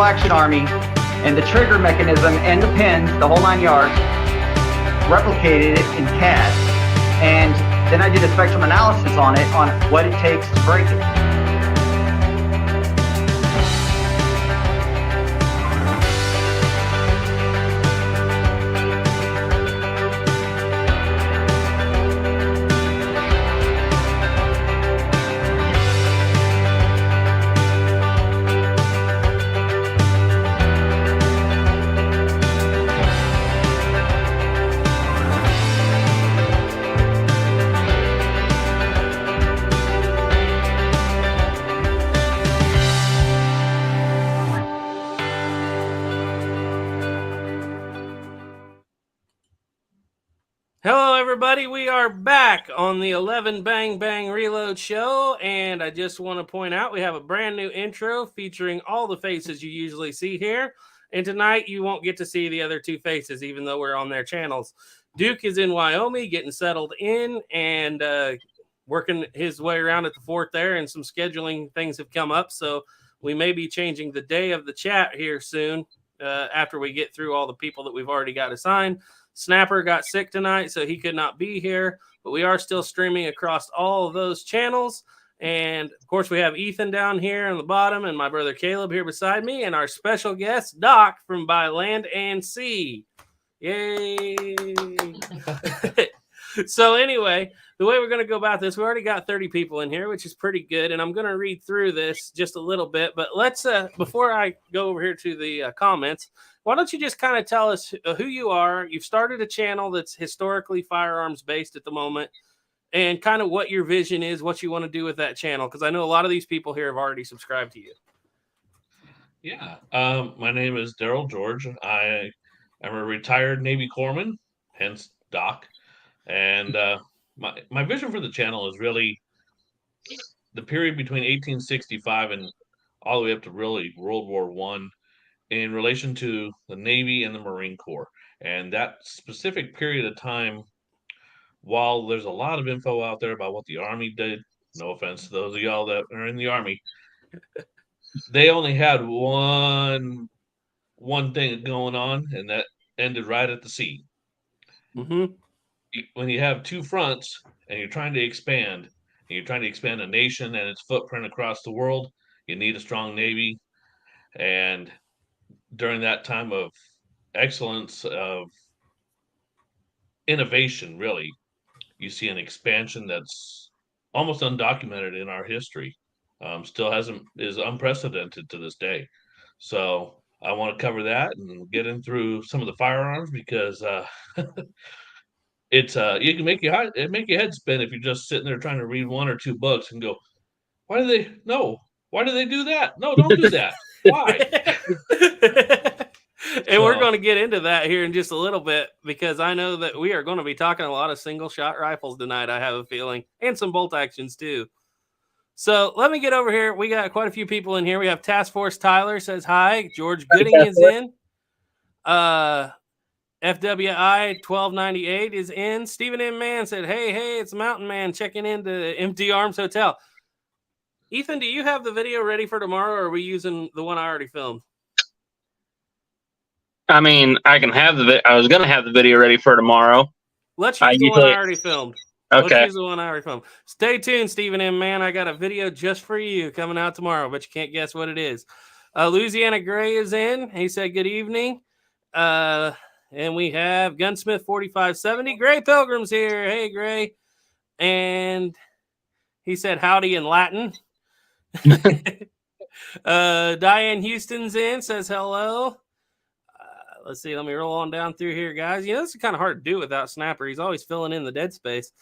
Action Army, and the trigger mechanism and the pins, the whole 9 yards, replicated it in CAD. And then I did a spectrum analysis on it, on what it takes to break it. Hello, everybody. We are back on the 11 Bang Bang Reload show, and I just want to point out we have a brand new intro featuring all the faces you usually see here. And tonight you won't get to see the other two faces, even though we're on their channels. Duke is in Wyoming, getting settled in and working his way around at the fort there, and some scheduling things have come up, so we may be changing the day of the chat here soon after we get through all the people that we've already got assigned. Snapper got sick tonight, so he could not be here, but we are still streaming across all of those channels. And of course, we have Ethan down here on the bottom, and my brother Caleb here beside me, and our special guest, Doc, from By Land and Sea. Yay! So anyway, the way we're going to go about this, we already got 30 people in here, which is pretty good, and I'm going to read through this just a little bit. But let's, before I go over here to the comments, why don't you just kind of tell us who you are? You've started a channel that's historically firearms based at the moment, and kind of what your vision is, what you want to do with that channel, because I know a lot of these people here have already subscribed to you. Yeah, my name is Daryl George. I am a retired Navy corpsman, hence Doc. And my vision for the channel is really the period between 1865 and all the way up to really World War I in relation to the Navy and the Marine Corps. And that specific period of time, while there's a lot of info out there about what the Army did, no offense to those of y'all that are in the Army, they only had one thing going on, and that ended right at the sea. Mm-hmm. When you have two fronts and you're trying to expand, and you're trying to expand a nation and its footprint across the world, you need a strong Navy. And during that time of excellence, of innovation, really, you see an expansion that's almost undocumented in our history. Still is unprecedented to this day. So I want to cover that and get in through some of the firearms, because it's you can make your head spin if you're just sitting there trying to read one or two books and go, why do they do that? No, don't do that. Why? And we're going to get into that here in just a little bit, because I know that we are going to be talking a lot of single shot rifles tonight, I have a feeling, and some bolt actions too. So let me get over here. We got quite a few people in here. We have Task Force Tyler says hi. George Gooding is in. FWI 1298 is in. Stephen M. Mann said, hey, it's Mountain Man checking into Empty Arms Hotel. Ethan, do you have the video ready for tomorrow, or are we using the one I already filmed? I mean, I was going to have the video ready for tomorrow. Let's use the one I already filmed. Okay. Let's use the one I already filmed. Stay tuned, Stephen M. Man. I got a video just for you coming out tomorrow, but you can't guess what it is. Louisiana Gray is in. He said, good evening. And we have Gunsmith 4570. Gray Pilgrim's here. Hey, Gray. And he said, howdy in Latin. Diane Houston's in, says hello. Let's see. Let me roll on down through here, guys. You know, this is kind of hard to do without Snapper. He's always filling in the dead space.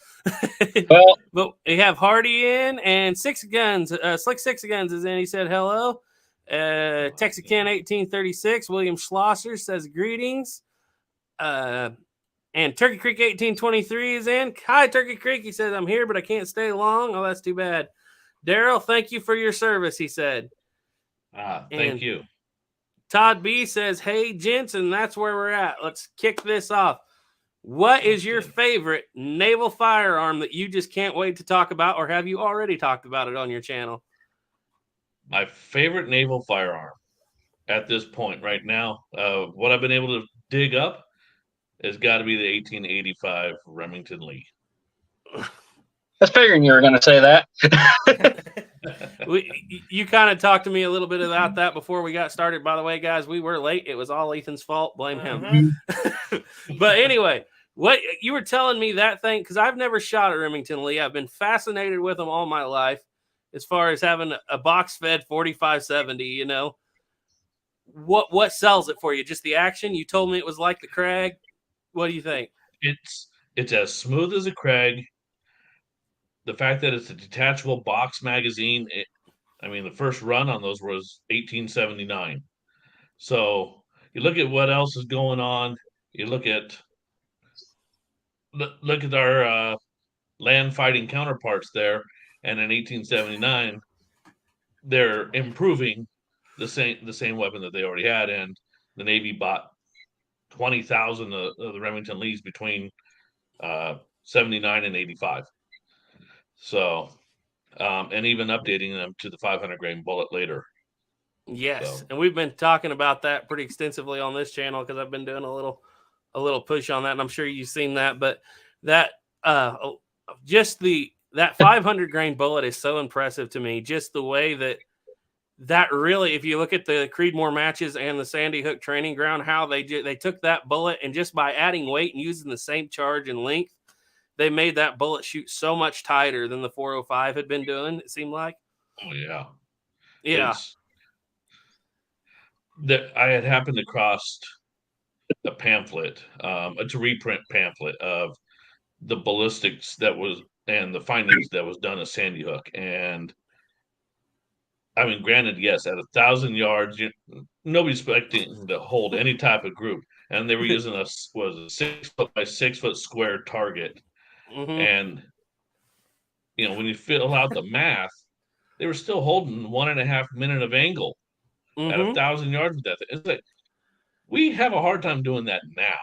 Well, but we have Hardy in, and Six Guns. Slick Six Guns is in. He said hello. Texican 1836. William Schlosser says greetings. And Turkey Creek 1823 is in. Hi, Turkey Creek. He says, I'm here, but I can't stay long. Oh, that's too bad. Daryl, thank you for your service, he said. Thank you. Todd B says, hey, gents, and that's where we're at. Let's kick this off. What is your favorite naval firearm that you just can't wait to talk about, or have you already talked about it on your channel? My favorite naval firearm at this point right now. What I've been able to dig up has got to be the 1885 Remington Lee. I was figuring you were going to say that. You kind of talked to me a little bit about that before we got started. By the way, guys, we were late. It was all Ethan's fault. Blame him. But anyway, what you were telling me that thing, because I've never shot a Remington Lee. I've been fascinated with them all my life as far as having a box fed 4570, you know. What sells it for you? Just the action? You told me it was like the Krag. What do you think? It's as smooth as a Krag. The fact that it's a detachable box magazine, I mean, the first run on those was 1879. So you look at what else is going on. You look at our land fighting counterparts there, and in 1879, they're improving the same weapon that they already had, and the Navy bought 20,000 of the Remington Lees between 79 and 85. So, and even updating them to the 500 grain bullet later. Yes, So. and we've been talking about that pretty extensively on this channel because I've been doing a little push on that, and I'm sure you've seen that. But that just that 500 grain bullet is so impressive to me. Just the way that really, if you look at the Creedmoor matches and the Sandy Hook training ground, how they took that bullet and just by adding weight and using the same charge and length, they made that bullet shoot so much tighter than the 405 had been doing. It seemed like. Oh yeah, yeah. That I had happened across a pamphlet, it's a reprint pamphlet of the ballistics and the findings that was done at Sandy Hook. And I mean, granted, yes, at 1,000 yards, nobody's expecting to hold any type of group. And they were using a 6 foot by 6 foot square target. And, you know, when you fill out the math, they were still holding 1.5 minutes of angle at 1,000 yards with that thing. It's like, we have a hard time doing that now.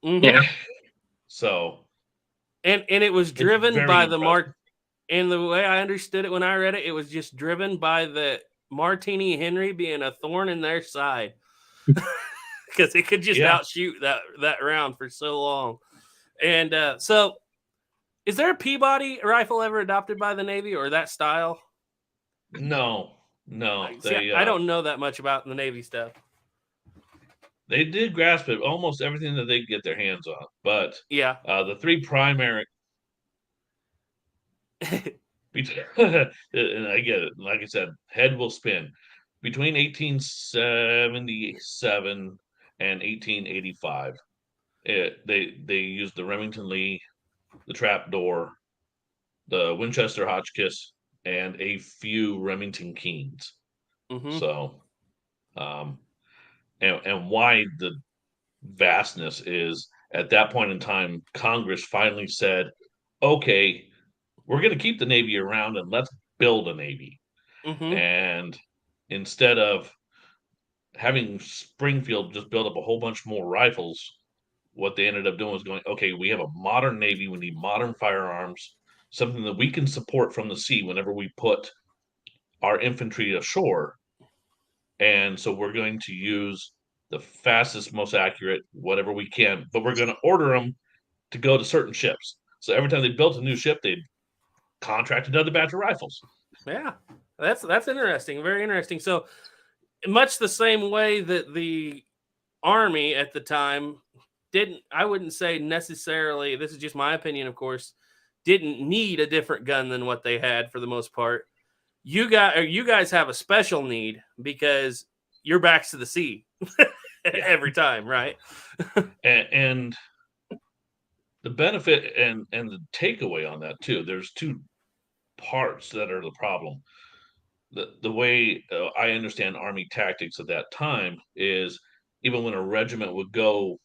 Yeah. So. And it was driven by impressive. And the way I understood it when I read it, it was just driven by the Martini Henry being a thorn in their side. Because it could just outshoot that round for so long. And so is there a Peabody rifle ever adopted by the Navy or that style? No. See, I don't know that much about the Navy stuff. They did grasp it, almost everything that they could get their hands on. But yeah, the three primary and I get it. Like I said, head will spin. Between 1877 and 1885, they used the Remington Lee, the trapdoor, the Winchester Hotchkiss, and a few Remington Keens. So, and why the vastness is at that point in time, Congress finally said, okay, we're going to keep the Navy around and let's build a Navy. And instead of having Springfield just build up a whole bunch more rifles, what they ended up doing was going, okay, we have a modern Navy. We need modern firearms, something that we can support from the sea whenever we put our infantry ashore. And so we're going to use the fastest, most accurate, whatever we can, but we're going to order them to go to certain ships. So every time they built a new ship, they'd contract another batch of rifles. Yeah, that's interesting. Very interesting. So much the same way that the Army at the time I wouldn't say necessarily, this is just my opinion, of course, didn't need a different gun than what they had for the most part. You guys have a special need because your back's to the sea every time, right? and the benefit and the takeaway on that too, there's two parts that are the problem. The way I understand Army tactics at that time is even when a regiment would go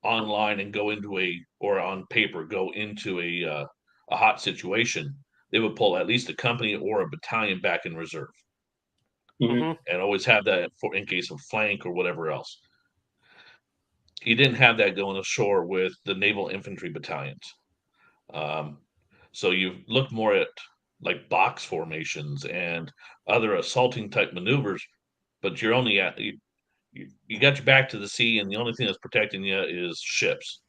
online and go into or on paper go into a hot situation, they would pull at least a company or a battalion back in reserve, and always have that in case of flank or whatever else. He didn't have that going ashore with the naval infantry battalions. So you look more at like box formations and other assaulting type maneuvers, but you're only at you got your back to the sea, and the only thing that's protecting you is ships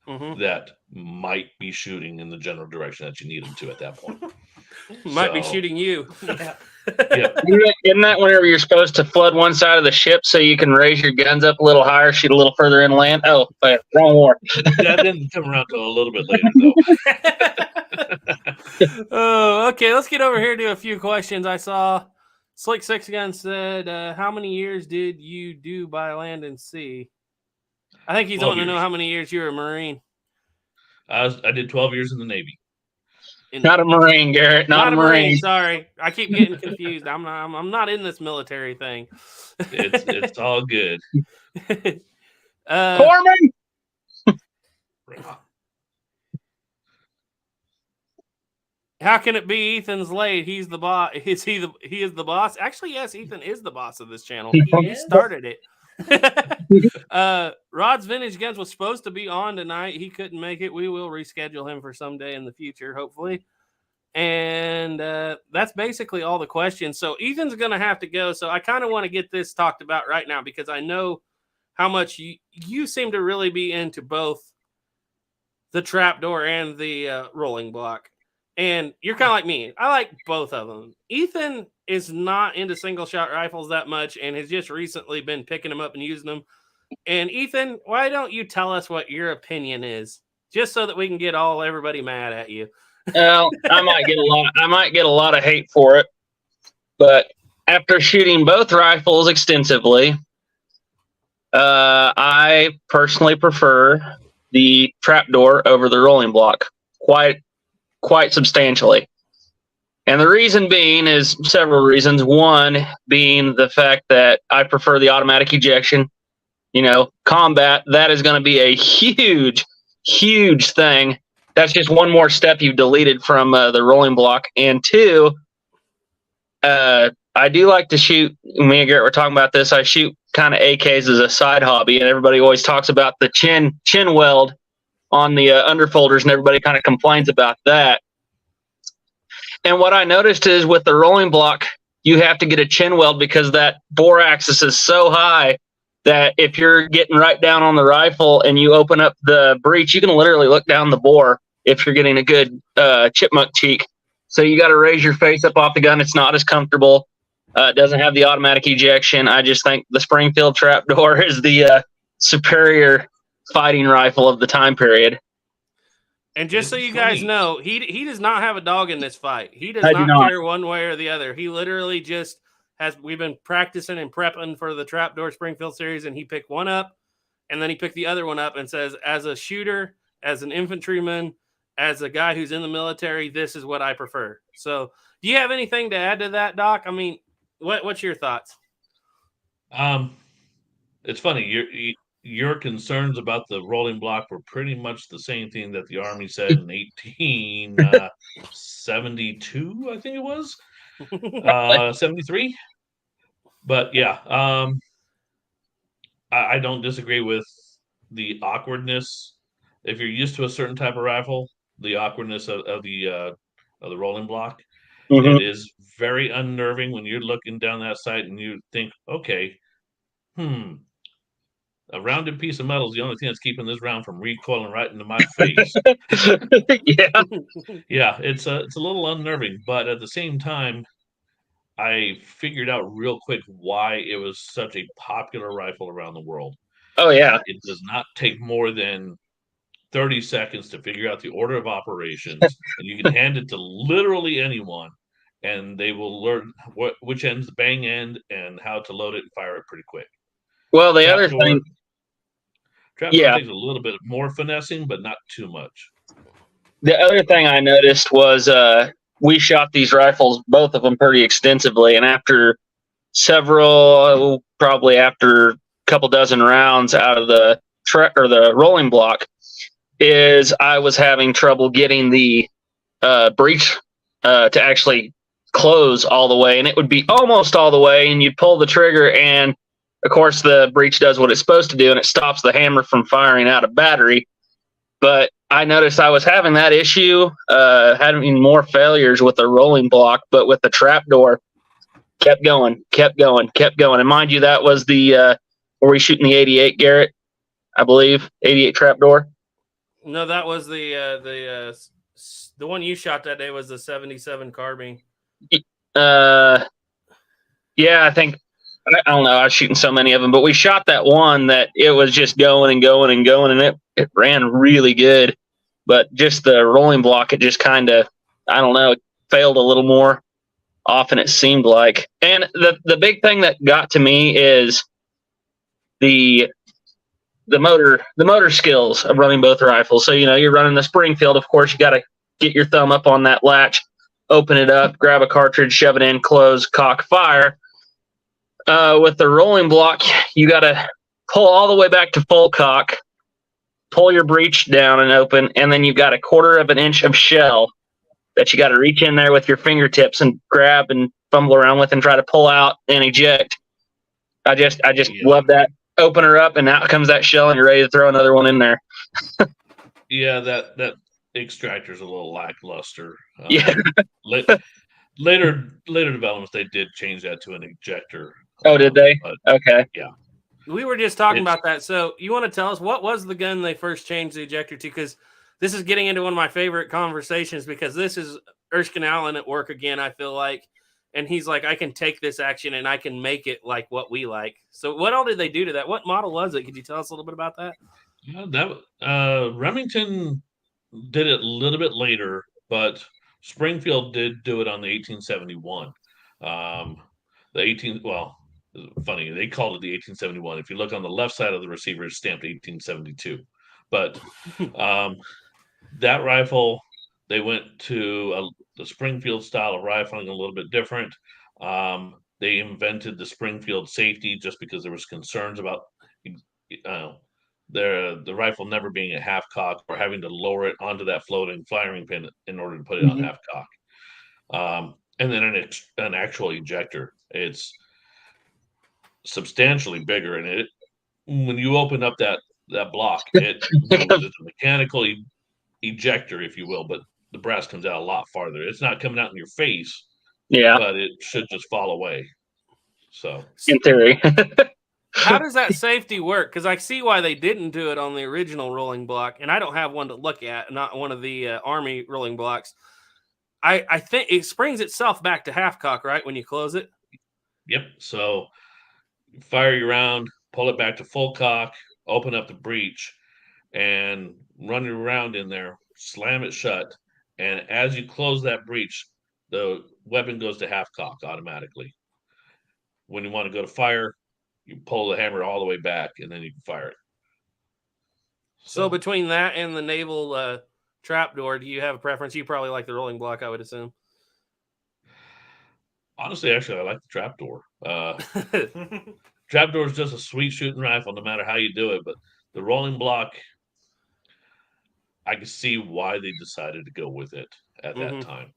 that might be shooting in the general direction that you need them to at that point. Might be shooting you. Yeah. Yeah. Isn't that whenever you're supposed to flood one side of the ship so you can raise your guns up a little higher, shoot a little further inland? Oh, wrong war. That didn't come around till a little bit later, though. Oh, okay. Let's get over here to a few questions. I saw Slick Six Gun said, how many years did you do by land and sea? I think he's 12 wanting to know years. how many years you were a Marine. I did 12 years in the Navy. Not a Marine, Garrett. Not a Marine. Sorry, I keep getting confused. I'm not in this military thing. It's all good. Corman! How can it be Ethan's late? He's the boss. He is the boss? Actually, yes, Ethan is the boss of this channel. He started it. Rod's Vintage Guns was supposed to be on tonight. He couldn't make it. We will reschedule him for someday in the future, hopefully. And that's basically all the questions. So Ethan's going to have to go. So I kind of want to get this talked about right now because I know how much you seem to really be into both the trapdoor and the rolling block. And you're kind of like me. I like both of them. Ethan is not into single shot rifles that much and has just recently been picking them up and using them. And Ethan, why don't you tell us what your opinion is, just so that we can get everybody mad at you? Well, I might get a lot of hate for it, but after shooting both rifles extensively, I personally prefer the trapdoor over the rolling block quite substantially. And the reason being is several reasons. One being the fact that I prefer the automatic ejection. You know, combat, that is going to be a huge thing. That's just one more step you've deleted from the rolling block. And two, I do like to shoot. Me and Garrett were talking about this. I shoot kind of AKs as a side hobby, and everybody always talks about the chin weld on the underfolders, and everybody kind of complains about that. And what I noticed is with the rolling block, you have to get a chin weld because that bore axis is so high that if you're getting right down on the rifle and you open up the breech, you can literally look down the bore if you're getting a good chipmunk cheek. So you got to raise your face up off the gun. It's not as comfortable. It doesn't have the automatic ejection. I just think the Springfield trapdoor is the superior fighting rifle of the time period. And just so you guys know, he does not have a dog in this fight. He does not care one way or the other. He literally just we've been practicing and prepping for the Trapdoor Springfield series, and he picked one up, and then he picked the other one up and says, as a shooter, as an infantryman, as a guy who's in the military, this is what I prefer. So do you have anything to add to that, Doc? I mean, what's your thoughts? It's funny. Your concerns about the rolling block were pretty much the same thing that the Army said in 1872, I think it was, 73. But yeah, I don't disagree with the awkwardness. If you're used to a certain type of rifle, the awkwardness of the rolling block, it is very unnerving when you're looking down that sight and you think, okay, a rounded piece of metal is the only thing that's keeping this round from recoiling right into my face. Yeah, it's a little unnerving, but at the same time, I figured out real quick why it was such a popular rifle around the world. Oh, yeah. It does not take more than 30 seconds to figure out the order of operations, and you can hand it to literally anyone, and they will learn which end's the bang end and how to load it and fire it pretty quick. Well, the other thing... Trapdoor takes a little bit more finessing, but not too much. The other thing I noticed was we shot these rifles, both of them, pretty extensively, and after probably after a couple dozen rounds out of the rolling block, I was having trouble getting the breech to actually close all the way, and it would be almost all the way, and you'd pull the trigger, and of course the breech does what it's supposed to do, and it stops the hammer from firing out of battery. But I noticed I was having that issue, having more failures with the rolling block, but with the trapdoor, kept going. And mind you, that was the were we shooting the 88 Garrett, I believe, 88 trapdoor. No, that was the one you shot that day was the 77 carbine. Yeah, I think I don't know. I was shooting so many of them, but we shot that one that it was just going and going and going, and it ran really good. But just the rolling block, it just kind of, I don't know, it failed a little more often it seemed like. And the big thing that got to me is the motor skills of running both rifles. So, you're running the Springfield, of course, you got to get your thumb up on that latch, open it up, grab a cartridge, shove it in, close, cock, fire. With the rolling block, you got to pull all the way back to full cock, pull your breech down and open, and then you've got 1/4 of an inch of shell that you got to reach in there with your fingertips and grab and fumble around with and try to pull out and eject. I just love that. Open her up, and out comes that shell, and you're ready to throw another one in there. Yeah, that extractor's a little lackluster. Yeah. Later developments, they did change that to an ejector. Oh, did they? Okay. Yeah. We were just talking about that. So you want to tell us what was the gun they first changed the ejector to? Because this is getting into one of my favorite conversations, because this is Erskine Allen at work again, I feel like. And he's like, I can take this action and I can make it like what we like. So what all did they do to that? What model was it? Could you tell us a little bit about that? Remington did it a little bit later, but Springfield did do it on the 1871. Funny, they called it the 1871. If you look on the left side of the receiver, it's stamped 1872. But that rifle, they went to the Springfield style of rifling, a little bit different. They invented the Springfield safety just because there was concerns about the rifle never being at half cock or having to lower it onto that floating firing pin in order to put it on half cock. And then an actual ejector. It's substantially bigger, and when you open up that block, it moves. It's a mechanical ejector, if you will, but the brass comes out a lot farther. It's not coming out in your face, but it should just fall away. So, in theory. How does that safety work? Because I see why they didn't do it on the original rolling block, and I don't have one to look at, not one of the Army rolling blocks. I think it springs itself back to half cock, right, when you close it? Yep. So fire your round, pull it back to full cock, open up the breech, and run your round in there, slam it shut. And as you close that breech, the weapon goes to half cock automatically. When you want to go to fire, you pull the hammer all the way back, and then you can fire it. So between that and the naval trapdoor, do you have a preference? You probably like the rolling block, I would assume. Honestly, actually, I like the trapdoor. Trapdoor is just a sweet shooting rifle, no matter how you do it. But the rolling block, I can see why they decided to go with it at that time.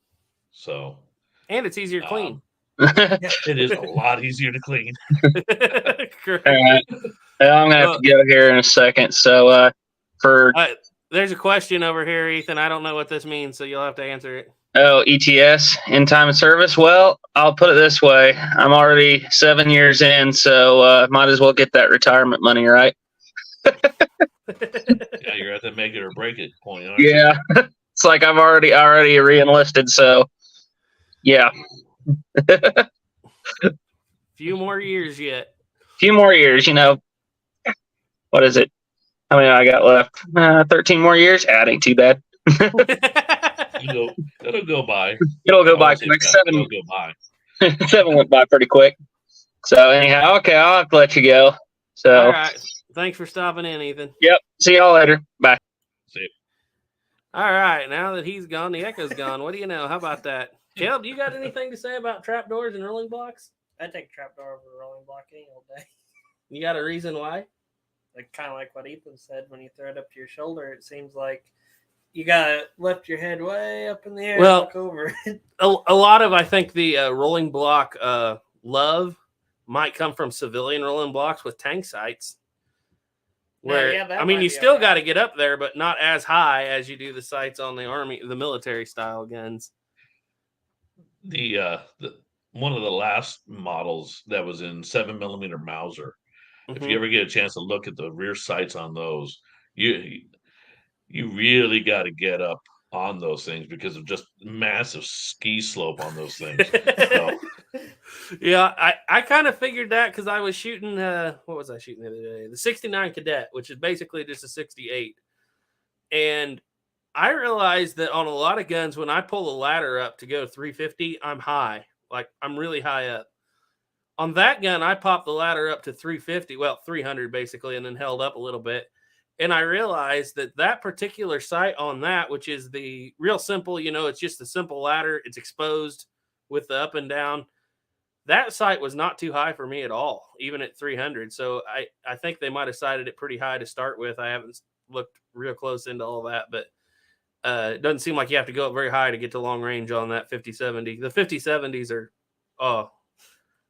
So, and it's easier to clean. It is a lot easier to clean. All right. I'm gonna have to go here in a second. So, there's a question over here, Ethan. I don't know what this means, so you'll have to answer it. Oh, ETS, in time of service. Well, I'll put it this way: I'm already 7 years in, so might as well get that retirement money, right? Yeah, you're at the make it or break it point, aren't you? Yeah, it's like I've already re-enlisted, so yeah. Few more years yet. Few more years, What is it? How many I got left? 13 more years. It ain't too bad. It'll go by. It'll go by quick. 7 will go by. 7 went by pretty quick. So anyhow, okay, I'll have to let you go. So all right. Thanks for stopping in, Ethan. Yep. See y'all later. Bye. See you. All right. Now that he's gone, the echo's gone. What do you know? How about that? Kel, do you got anything to say about trapdoors and rolling blocks? I take trapdoor over rolling block any old day. You got a reason why? Like kind of like what Ethan said, when you throw it up to your shoulder, it seems like you gotta lift your head way up in the air and look over it. A lot of, I think, the rolling block love might come from civilian rolling blocks with tank sights. Where you still got to get up there, but not as high as you do the sights on the Army, the military style guns. The one of the last models that was in 7mm Mauser. If you Mhm. ever get a chance to look at the rear sights on those, you really got to get up on those things because of just massive ski slope on those things. So Yeah, I kind of figured that because I was shooting what was I shooting the other day? The 69 Cadet, which is basically just a 68. And I realized that on a lot of guns, when I pull the ladder up to go 350, I'm high. Like I'm really high up. On that gun, I popped the ladder up to 350, well, 300 basically, and then held up a little bit. And I realized that that particular sight on that, which is the real simple, it's just a simple ladder. It's exposed with the up and down. That sight was not too high for me at all, even at 300. So I think they might have sighted it pretty high to start with. I haven't looked real close into all that, but it doesn't seem like you have to go up very high to get to long range on that 5070. The 5070s are, oh,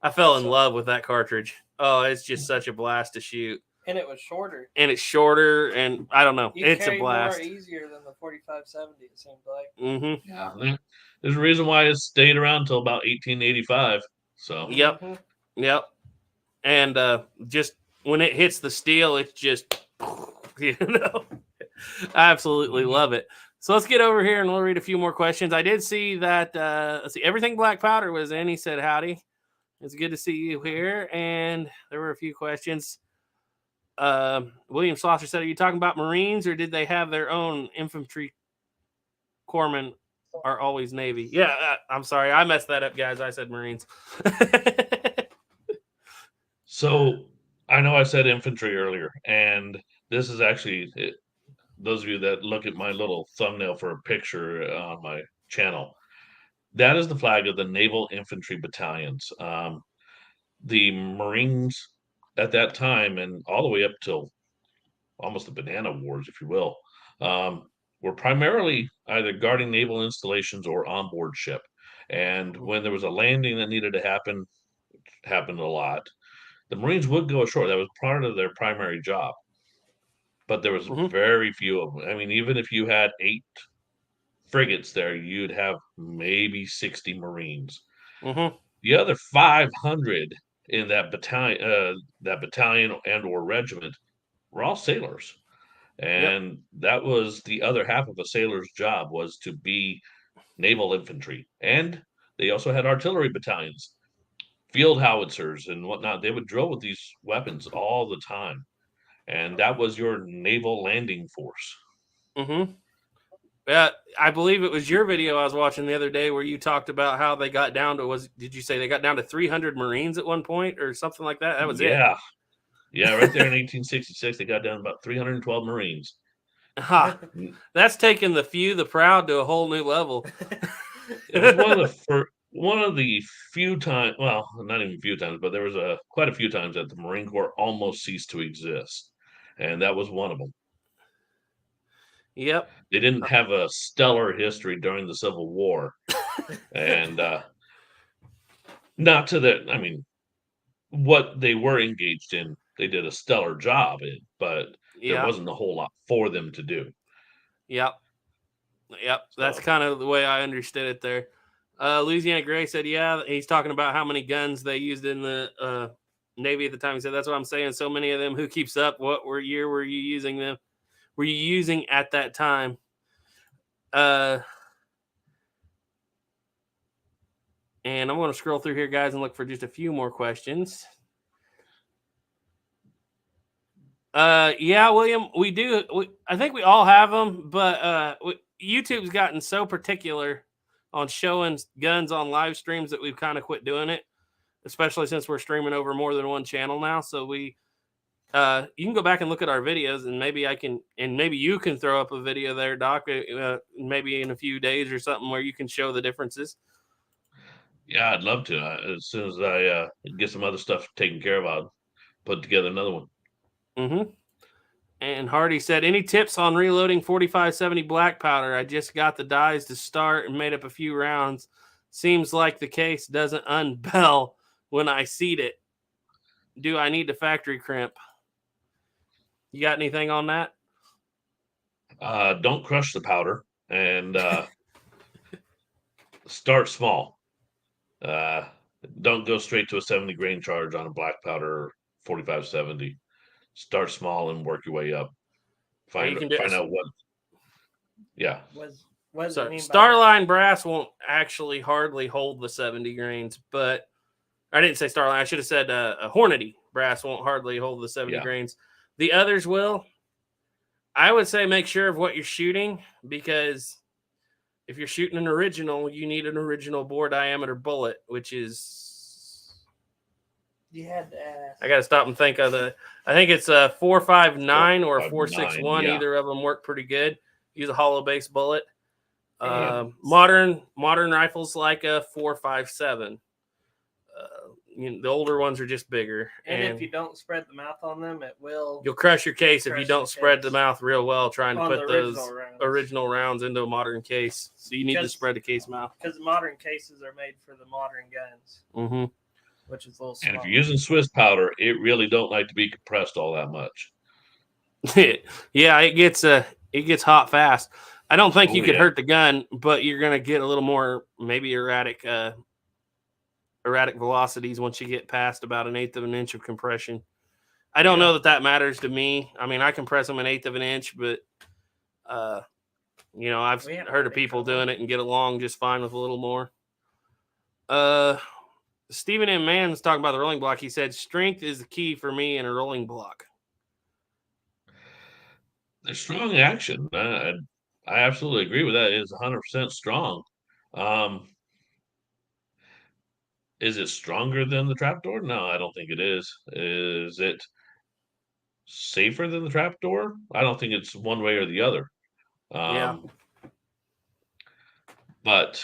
I fell in love with that cartridge. Oh, it's just such a blast to shoot. And it was shorter. And it's shorter, and I don't know. It's a blast. More easier than the 4570, it seemed like. Mm-hmm. yeah, there's a reason why it stayed around until about 1885. So Yep. Yep. And just when it hits the steel, it's just, I absolutely love it. So let's get over here and we'll read a few more questions. I did see that, let's see, Everything Black Powder was in. He said, howdy. It's good to see you here. And there were a few questions. William Slosser said, are you talking about Marines or did they have their own infantry corpsmen are always Navy? Yeah, I'm sorry. I messed that up, guys. I said Marines. So I know I said infantry earlier, and this is actually those of you that look at my little thumbnail for a picture on my channel. That is the flag of the Naval Infantry Battalions. The Marines at that time, and all the way up till almost the Banana Wars, if you will, were primarily either guarding naval installations or onboard ship. And when there was a landing that needed to happen, happened a lot. The Marines would go ashore. That was part of their primary job. But there was very few of them. I mean, even if you had 8 frigates there, you'd have maybe 60 Marines. The other 500 in that battalion and or regiment were all sailors. And that was the other half of a sailor's job, was to be naval infantry. And they also had artillery battalions, field howitzers and whatnot. They would drill with these weapons all the time. And that was your naval landing force. Yeah, I believe it was your video I was watching the other day where you talked about how they got down to, did you say they got down to 300 Marines at one point or something like that? That was it. Yeah, right there in 1866, they got down to about 312 Marines. That's taking the few, the proud to a whole new level. It was one of the few times, well, not even few times, but there was quite a few times that the Marine Corps almost ceased to exist, and that was one of them. Yep. They didn't have a stellar history during the Civil War, and not to that. I mean, what they were engaged in, they did a stellar job in, but there wasn't a whole lot for them to do. Yep. That's kind of the way I understood it there. Louisiana Gray said, yeah, he's talking about how many guns they used in the Navy at the time. He said, that's what I'm saying. So many of them. Who keeps up? What year were you using them? Were you using at that time? And I'm going to scroll through here, guys, and look for just a few more questions. Yeah, William, we do. I think we all have them, but YouTube's gotten so particular on showing guns on live streams that we've kind of quit doing it, especially since we're streaming over more than one channel now. So you can go back and look at our videos, and maybe maybe you can throw up a video there, Doc, maybe in a few days or something where you can show the differences. Yeah, I'd love to. As soon as I get some other stuff taken care of, I'll put together another one. And Hardy said, any tips on reloading 4570 black powder? I just got the dies to start and made up a few rounds. Seems like the case doesn't unbell when I seat it. Do I need to factory crimp? You got anything on that? Don't crush the powder and start small. Don't go straight to a 70 grain charge on a black powder 4570. Start small and work your way up. You can do Find out what. Yeah. What does it mean by Starline brass won't actually hardly hold the 70 grains, but I didn't say Starline. I should have said a Hornady brass won't hardly hold the 70 grains. The others will. I would say make sure of what you're shooting, because if you're shooting an original, you need an original bore diameter bullet, which is. You had to ask. I got to stop and think of the. I think it's a 459 or a 461. yeah. Either of them work pretty good. Use a hollow base bullet. And- Modern rifles like a 457. The older ones are just bigger. And if you don't spread the mouth on them, you'll crush your case if you crush don't your spread the case. mouth real well trying to On put the those rounds. original rounds into a modern case. So you need to Because- spread the case mouth. Because modern cases are made for the modern guns, Mm-hmm. which is a little And small. if you're using Swiss powder, it really don't like to be compressed all that much. Yeah, it gets hot fast. I don't think you Oh, could yeah. hurt the gun, but you're gonna get a little more maybe erratic velocities once you get past about 1/8 of an inch of compression. I don't know that matters to me. I mean, I compress them 1/8 of an inch, but I've We haven't heard had of any people trouble. doing it and get along just fine with a little more. Stephen M. Mann's talking about the rolling block. He said strength is the key for me in a rolling block. They're strong action. I absolutely agree with that. It is 100% strong. Is it stronger than the trapdoor? No, I don't think it is. Is it safer than the trapdoor? I don't think it's one way or the other. Yeah. But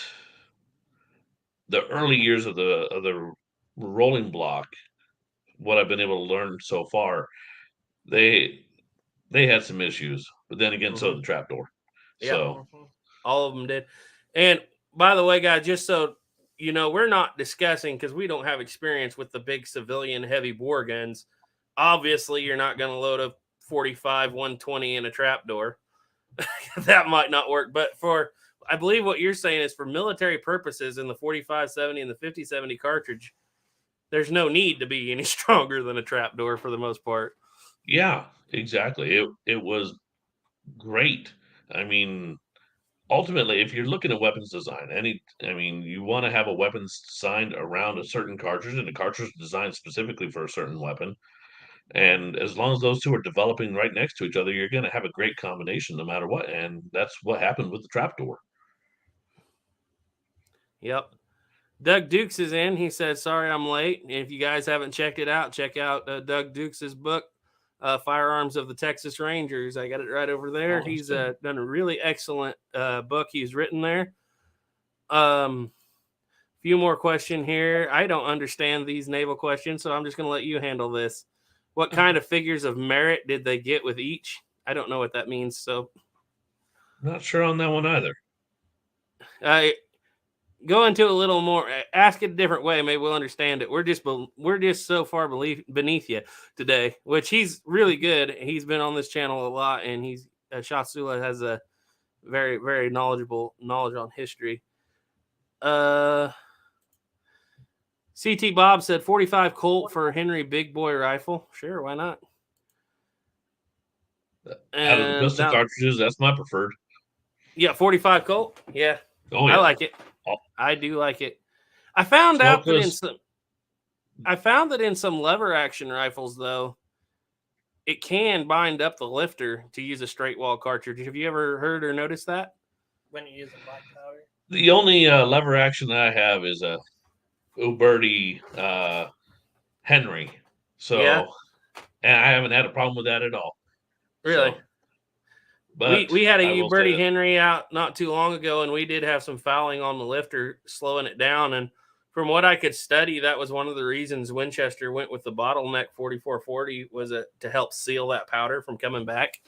the early years of the rolling block, what I've been able to learn so far, they had some issues. But then again, so did the trapdoor. Yeah. So all of them did. And by the way, guys, just so you know, we're not discussing, because we don't have experience with the big civilian heavy bore guns. Obviously, you're not going to load a 45 120 in a trapdoor. That might not work. But I believe what you're saying is for military purposes in the 4570 and the 5070 cartridge, there's no need to be any stronger than a trapdoor for the most part. yeah, exactly. It was great. I mean, ultimately, if you're looking at weapons design, you want to have a weapon designed around a certain cartridge, and a cartridge designed specifically for a certain weapon. And as long as those two are developing right next to each other, you're going to have a great combination no matter what. And that's what happened with the trapdoor. Yep. Doug Dukes is in. He said, sorry I'm late. And if you guys haven't checked it out, check out Doug Dukes' book, Firearms of the Texas Rangers. I got it right over there. Oh, He's good. done a really excellent book he's written there. Few more question here. I don't understand these naval questions, so I'm just going to let you handle this. What kind of figures of merit did they get with each? I don't know what that means, so Not sure on that one either. go into a little more. Ask it a different way. Maybe we'll understand it. We're just so far beneath you today, which he's really good. He's been on this channel a lot, and he's Shatsula has a very, very knowledge on history. CT Bob said 45 Colt for Henry Big Boy rifle. Sure, why not? Out of the pistol cartridges, that's my preferred. Yeah, 45 Colt. Yeah. Oh, yeah. I like it. I do like it. I found out that in some lever action rifles, though, it can bind up the lifter to use a straight wall cartridge. Have you ever heard or noticed that? When you use a black powder. The only lever action that I have is a Uberti Henry. So, Yeah. And I haven't had a problem with that at all. Really? So, but we had a I will Uberti say Henry out not too long ago, and we did have some fouling on the lifter, slowing it down. And from what I could study, that was one of the reasons Winchester went with the bottleneck 4440 was to help seal that powder from coming back.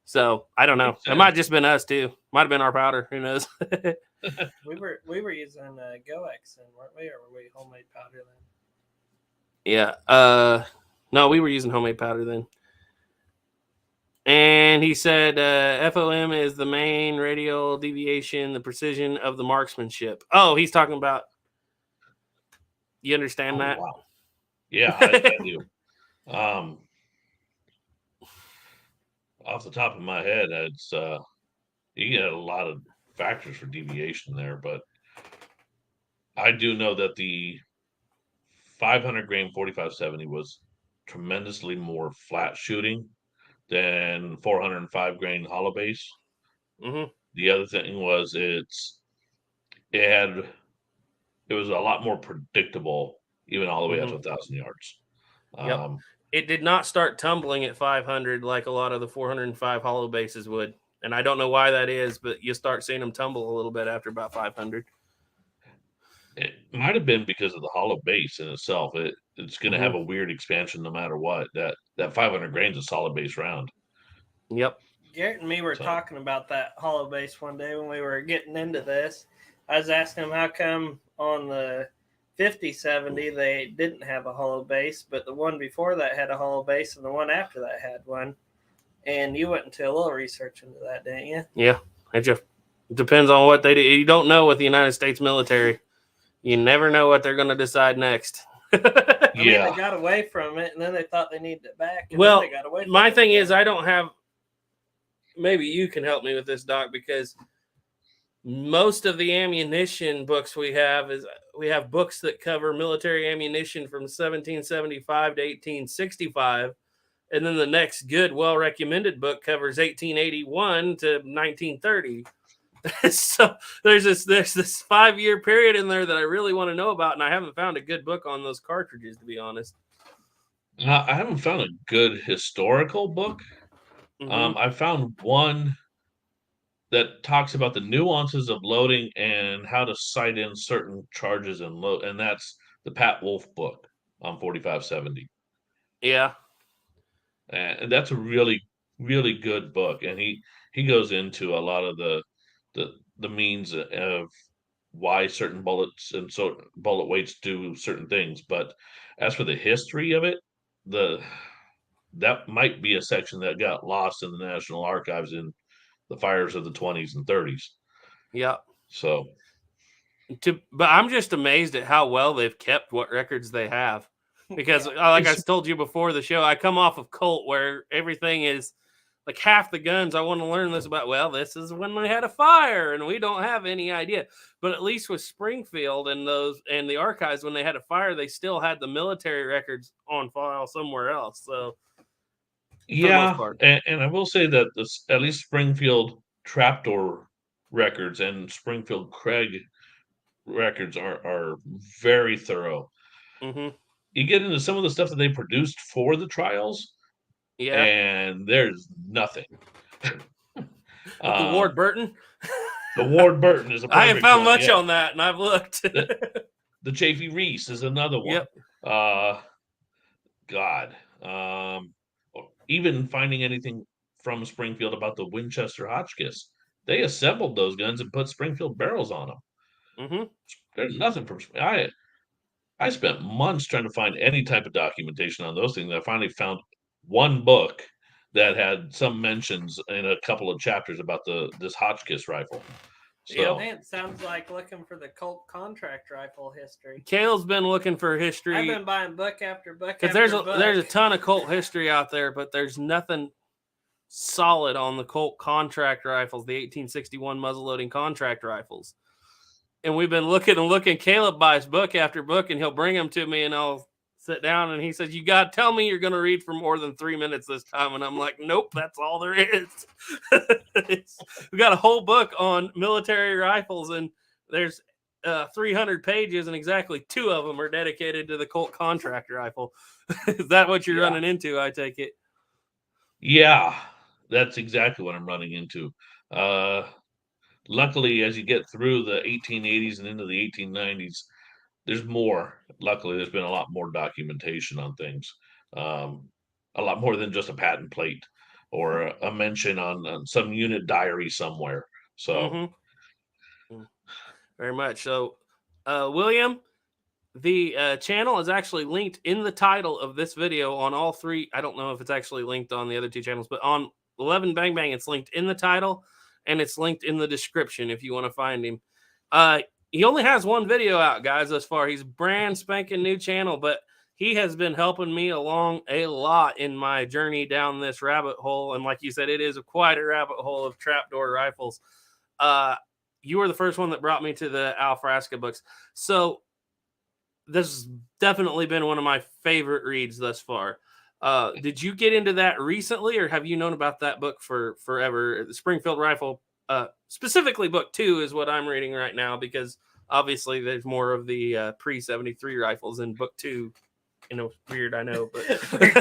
So I don't know. It might have just been us too. Might have been our powder. Who knows? We were using GoX then, weren't we? Or were we homemade powder then? Yeah. No, we were using homemade powder then. And he said FOM is the main radial deviation, the precision of the marksmanship. Oh, he's talking about You understand that? Wow. Yeah, I do. Off the top of my head, it's you get a lot of factors for deviation there, but I do know that the 500 grain 4570 was tremendously more flat shooting than 405 grain hollow base. Mm-hmm. The other thing was it was a lot more predictable, even all the way up to 1,000 yards. Yep. It did not start tumbling at 500 like a lot of the 405 hollow bases would. And I don't know why that is, but you start seeing them tumble a little bit after about 500. It might have been because of the hollow base in itself. It's going to have a weird expansion no matter what. That 500 grains is a solid base round. Yep. Garrett and me were talking about that hollow base one day when we were getting into this. I was asking him how come on the 5070 they didn't have a hollow base, but the one before that had a hollow base and the one after that had one. And you went into a little research into that, didn't you? Yeah. It just depends on what they do. You don't know with the United States military. You never know what they're going to decide next. I mean, they got away from it, and then they thought they needed it back. And well, then they got away from my it thing again. is I don't have – maybe you can help me with this, Doc, because most of the ammunition books we have books that cover military ammunition from 1775 to 1865. And then the next good, well-recommended book covers 1881 to 1930. So there's this 5-year period in there that I really want to know about, and I haven't found a good book on those cartridges, to be honest. I haven't found a good historical book. I found one that talks about the nuances of loading and how to sight in certain charges and load, and that's the Pat Wolf book on 4570. Yeah. And that's a really, really good book, and he goes into a lot of the means of why certain bullets and so bullet weights do certain things. But as for the history of it, that might be a section that got lost in the National Archives in the fires of the 20s and 30s. Yeah. So, but I'm just amazed at how well they've kept what records they have. Because, like I told you before the show, I come off of Colt where everything is like half the guns I want to learn this about. Well, this is when they had a fire, and we don't have any idea. But at least with Springfield and the archives, when they had a fire, they still had the military records on file somewhere else. So, yeah, and I will say that at least Springfield trapdoor records and Springfield Craig records are very thorough. Mm-hmm. You get into some of the stuff that they produced for the trials, and there's nothing. The Ward Burton? The Ward Burton is a perfect I haven't found one, much on that, and I've looked. The Chafee Reese is another one. Yep. God. Even finding anything from Springfield about the Winchester Hotchkiss. They assembled those guns and put Springfield barrels on them. Mm-hmm. There's nothing from I spent months trying to find any type of documentation on those things. I finally found one book that had some mentions in a couple of chapters about this Hotchkiss rifle. So, man, it sounds like looking for the Colt contract rifle history. Kale's been looking for history. I've been buying book after book. Because there's a ton of Colt history out there, but there's nothing solid on the Colt contract rifles, the 1861 muzzleloading contract rifles. And we've been looking and looking. Caleb buys book after book, and he'll bring them to me, and I'll sit down, and he says, "You got to tell me you're going to read for more than 3 minutes this time." And I'm like, "Nope, that's all there is." We got a whole book on military rifles, and there's 300 pages, and exactly 2 of them are dedicated to the Colt contract rifle. Is that what you're running into? I take it. Yeah, that's exactly what I'm running into. Luckily, as you get through the 1880s and into the 1890s, there's more. Luckily, there's been a lot more documentation on things. A lot more than just a patent plate or a mention on some unit diary somewhere. So, very much so. William, the channel is actually linked in the title of this video on all 3. I don't know if it's actually linked on the other 2 channels, but on 11 Bang Bang, it's linked in the title, and it's linked in the description if you want to find him. he only has one video out, guys, thus far. He's brand spanking new channel, but he has been helping me along a lot in my journey down this rabbit hole. And like you said, it is quite a rabbit hole of trapdoor rifles. You were the first one that brought me to the Al Frasca books. So this has definitely been one of my favorite reads thus far. Did you get into that recently, or have you known about that book for forever? The Springfield Rifle, specifically book 2 is what I'm reading right now, because obviously there's more of the pre-73 rifles in book 2. You know, weird, I know, but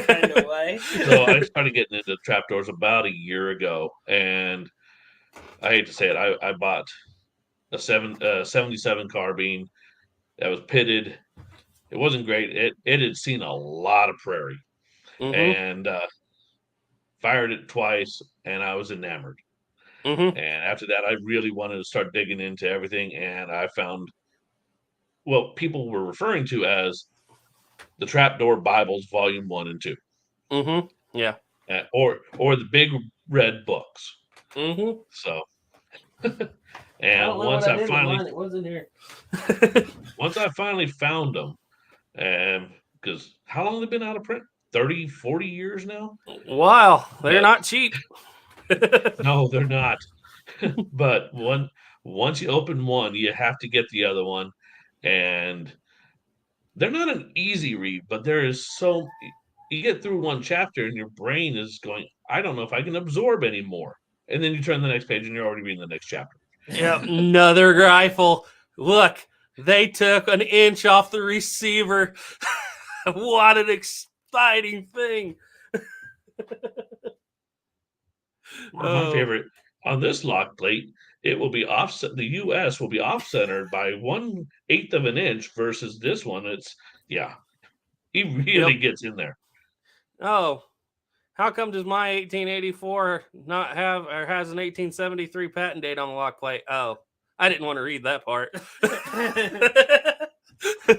kind of way. So I started getting into trapdoors about a year ago, and I hate to say it, I bought a 77 carbine that was pitted. It wasn't great. It had seen a lot of prairie, and fired it twice, and I was enamored. And after that, I really wanted to start digging into everything, and I found what people were referring to as the Trapdoor Bibles, Volume 1 and 2. Yeah. Or the big red books. So, and once I finally, it wasn't here. once I finally found them, and because how long have they been out of print? 30, 40 years now? Wow, they're not cheap. No, they're not. But once you open one, you have to get the other one, and they're not an easy read, but there is so you get through one chapter and your brain is going, I don't know if I can absorb anymore. And then you turn the next page and you're already reading the next chapter. Yep, another rifle. Look, they took an inch off the receiver. What an exciting thing. My favorite on this lock plate, it will be offset. The US will be off centered by 1/8 of an inch versus this one. It's he really gets in there. Oh, how come does my 1884 not have or has an 1873 patent date on the lock plate? Oh, I didn't want to read that part.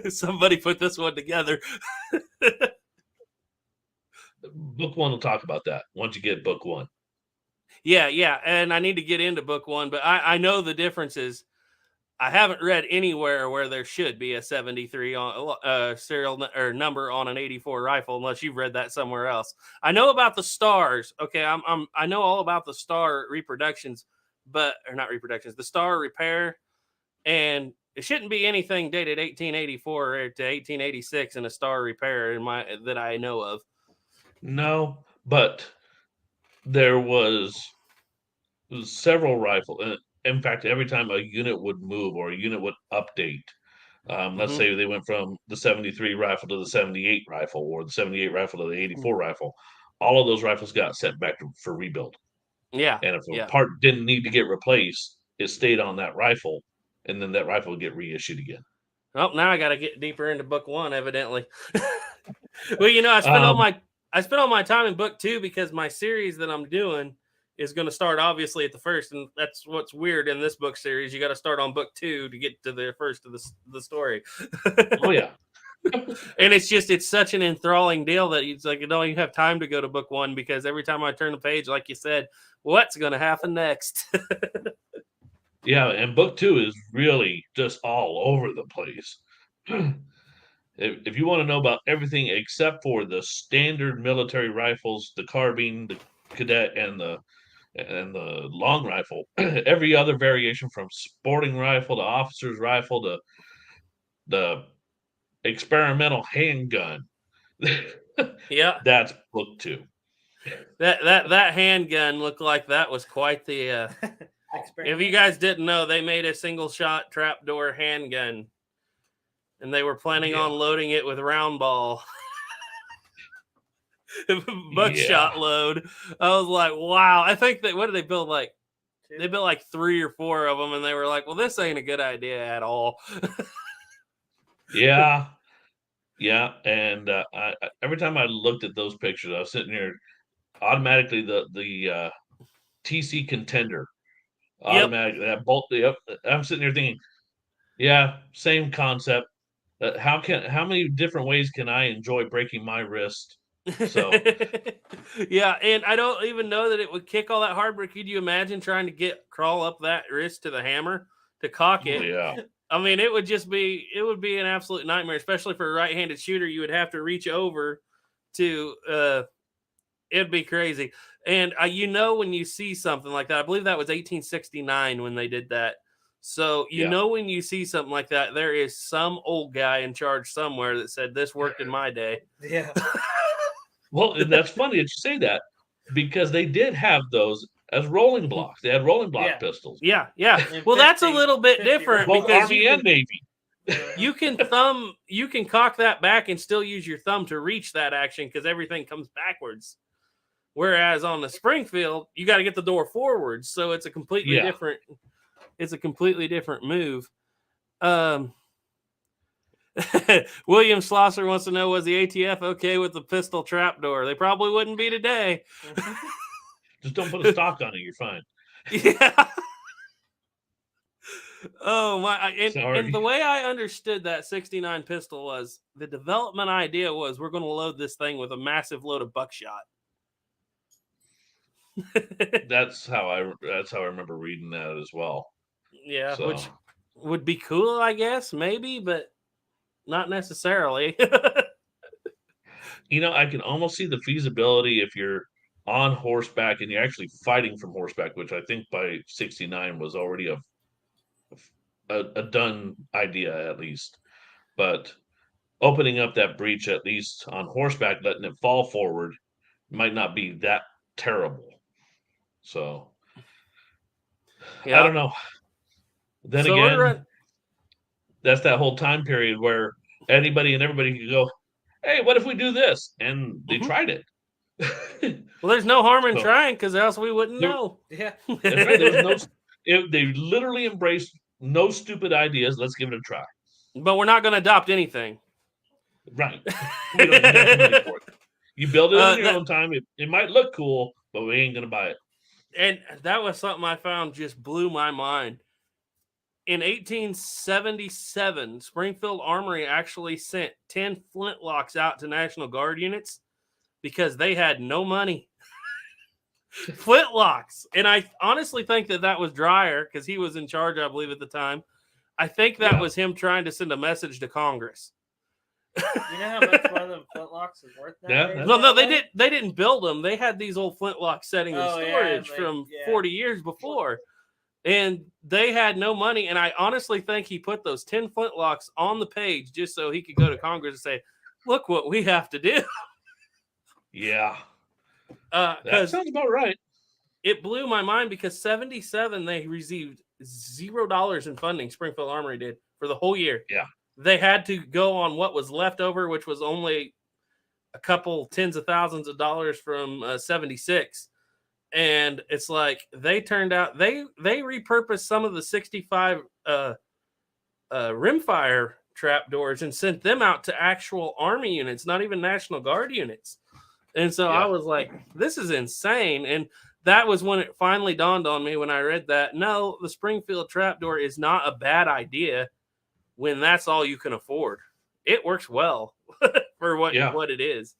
Somebody put this one together. Book 1 will talk about that once you get book 1. Yeah, and I need to get into book 1, but I know the differences. I haven't read anywhere where there should be a 73 on serial or number on an 84 rifle, unless you've read that somewhere else. I know about the stars. Okay, I know all about the star reproductions, but or not reproductions, the star repair, and it shouldn't be anything dated 1884 to 1886 in a star repair that I know of. No, but there was several rifles. In fact, every time a unit would move or a unit would update, let's say they went from the 73 rifle to the 78 rifle or the 78 rifle to the 84 rifle, all of those rifles got sent back for rebuild. Yeah. And if a part didn't need to get replaced, it stayed on that rifle, and then that rifle would get reissued again. Oh, now I got to get deeper into book 1, evidently. Well, you know, I spent all my time in book 2 because my series that I'm doing is going to start obviously at the first, and that's what's weird in this book series. You got to start on book 2 to get to the first of the story. Oh yeah. And it's such an enthralling deal that it's like you don't even have time to go to book 1, because every time I turn the page, like you said, what's going to happen next? Yeah, and book 2 is really just all over the place. If you want to know about everything except for the standard military rifles, the carbine, the cadet, and the long rifle, every other variation from sporting rifle to officer's rifle to the experimental handgun, Yeah, that's book 2. That handgun looked like that was quite the. If you guys didn't know, they made a single shot trapdoor handgun, and they were planning on loading it with round ball. Buckshot load. I was like, wow. I think what did they build? Like, they built like 3 or 4 of them, and they were like, well, this ain't a good idea at all. Yeah. And every time I looked at those pictures, I was sitting here automatically the TC Contender. Automatically that bolt. I'm sitting here thinking, yeah, same concept. How many different ways can I enjoy breaking my wrist? So yeah, and I don't even know that it would kick all that hard, but could you imagine trying to crawl up that wrist to the hammer to cock it? Yeah. I mean, it would be an absolute nightmare, especially for a right-handed shooter. You would have to reach over to, it'd be crazy. And when you see something like that, I believe that was 1869 when they did that. So, when you see something like that, there is some old guy in charge somewhere that said, this worked in my day. Yeah. Well, and that's funny that you say that, because they did have those as rolling blocks. They had rolling block pistols. Yeah. Well, that's a little bit different Both because Army and Navy. you can cock that back and still use your thumb to reach that action because everything comes backwards. Whereas on the Springfield, you got to get the door forwards, so it's a completely different. It's a completely different move. William Schlosser wants to know, was the ATF okay with the pistol trapdoor? They probably wouldn't be today. Just don't put a stock on it. You're fine. Yeah. Oh my! And the way I understood that 69 pistol was, the development idea was, we're going to load this thing with a massive load of buckshot. That's how I remember reading that as well. Yeah, so. Which would be cool, I guess, maybe, but not necessarily. I can almost see the feasibility if you're on horseback and you're actually fighting from horseback, which I think by 69 was already a done idea, at least. But opening up that breach, at least on horseback, letting it fall forward, might not be that terrible. So, I don't know. Then again, that's that whole time period where anybody and everybody could go, hey, what if we do this? And they tried it. Well, there's no harm in trying, because else we wouldn't know. Yeah. That's right. There was they literally embraced no stupid ideas. Let's give it a try. But we're not going to adopt anything. Right. We don't have the money for it. You build it in your own time. It might look cool, but we ain't going to buy it. And that was something I found just blew my mind. In 1877, Springfield Armory actually sent 10 flintlocks out to National Guard units because they had no money. Flintlocks. And I honestly think that was Dreyer, because he was in charge, I believe, at the time. I think that was him trying to send a message to Congress. You know how much one of them flintlocks is worth now? Yeah, no, they didn't build them. They had these old flintlock setting in storage from 40 years before. And they had no money. And I honestly think he put those 10 flintlocks on the page just so he could go to Congress and say, look what we have to do. Yeah. That sounds about right. It blew my mind because 77, they received $0 in funding. Springfield Armory did for the whole year. Yeah. They had to go on what was left over, which was only a couple tens of thousands of dollars from 76. And it's like they turned out, they repurposed some of the 65 rimfire trapdoors and sent them out to actual Army units, not even National Guard units. And so I was like, this is insane. And that was when it finally dawned on me when I read that. No, the Springfield trapdoor is not a bad idea when that's all you can afford. It works well for what it is.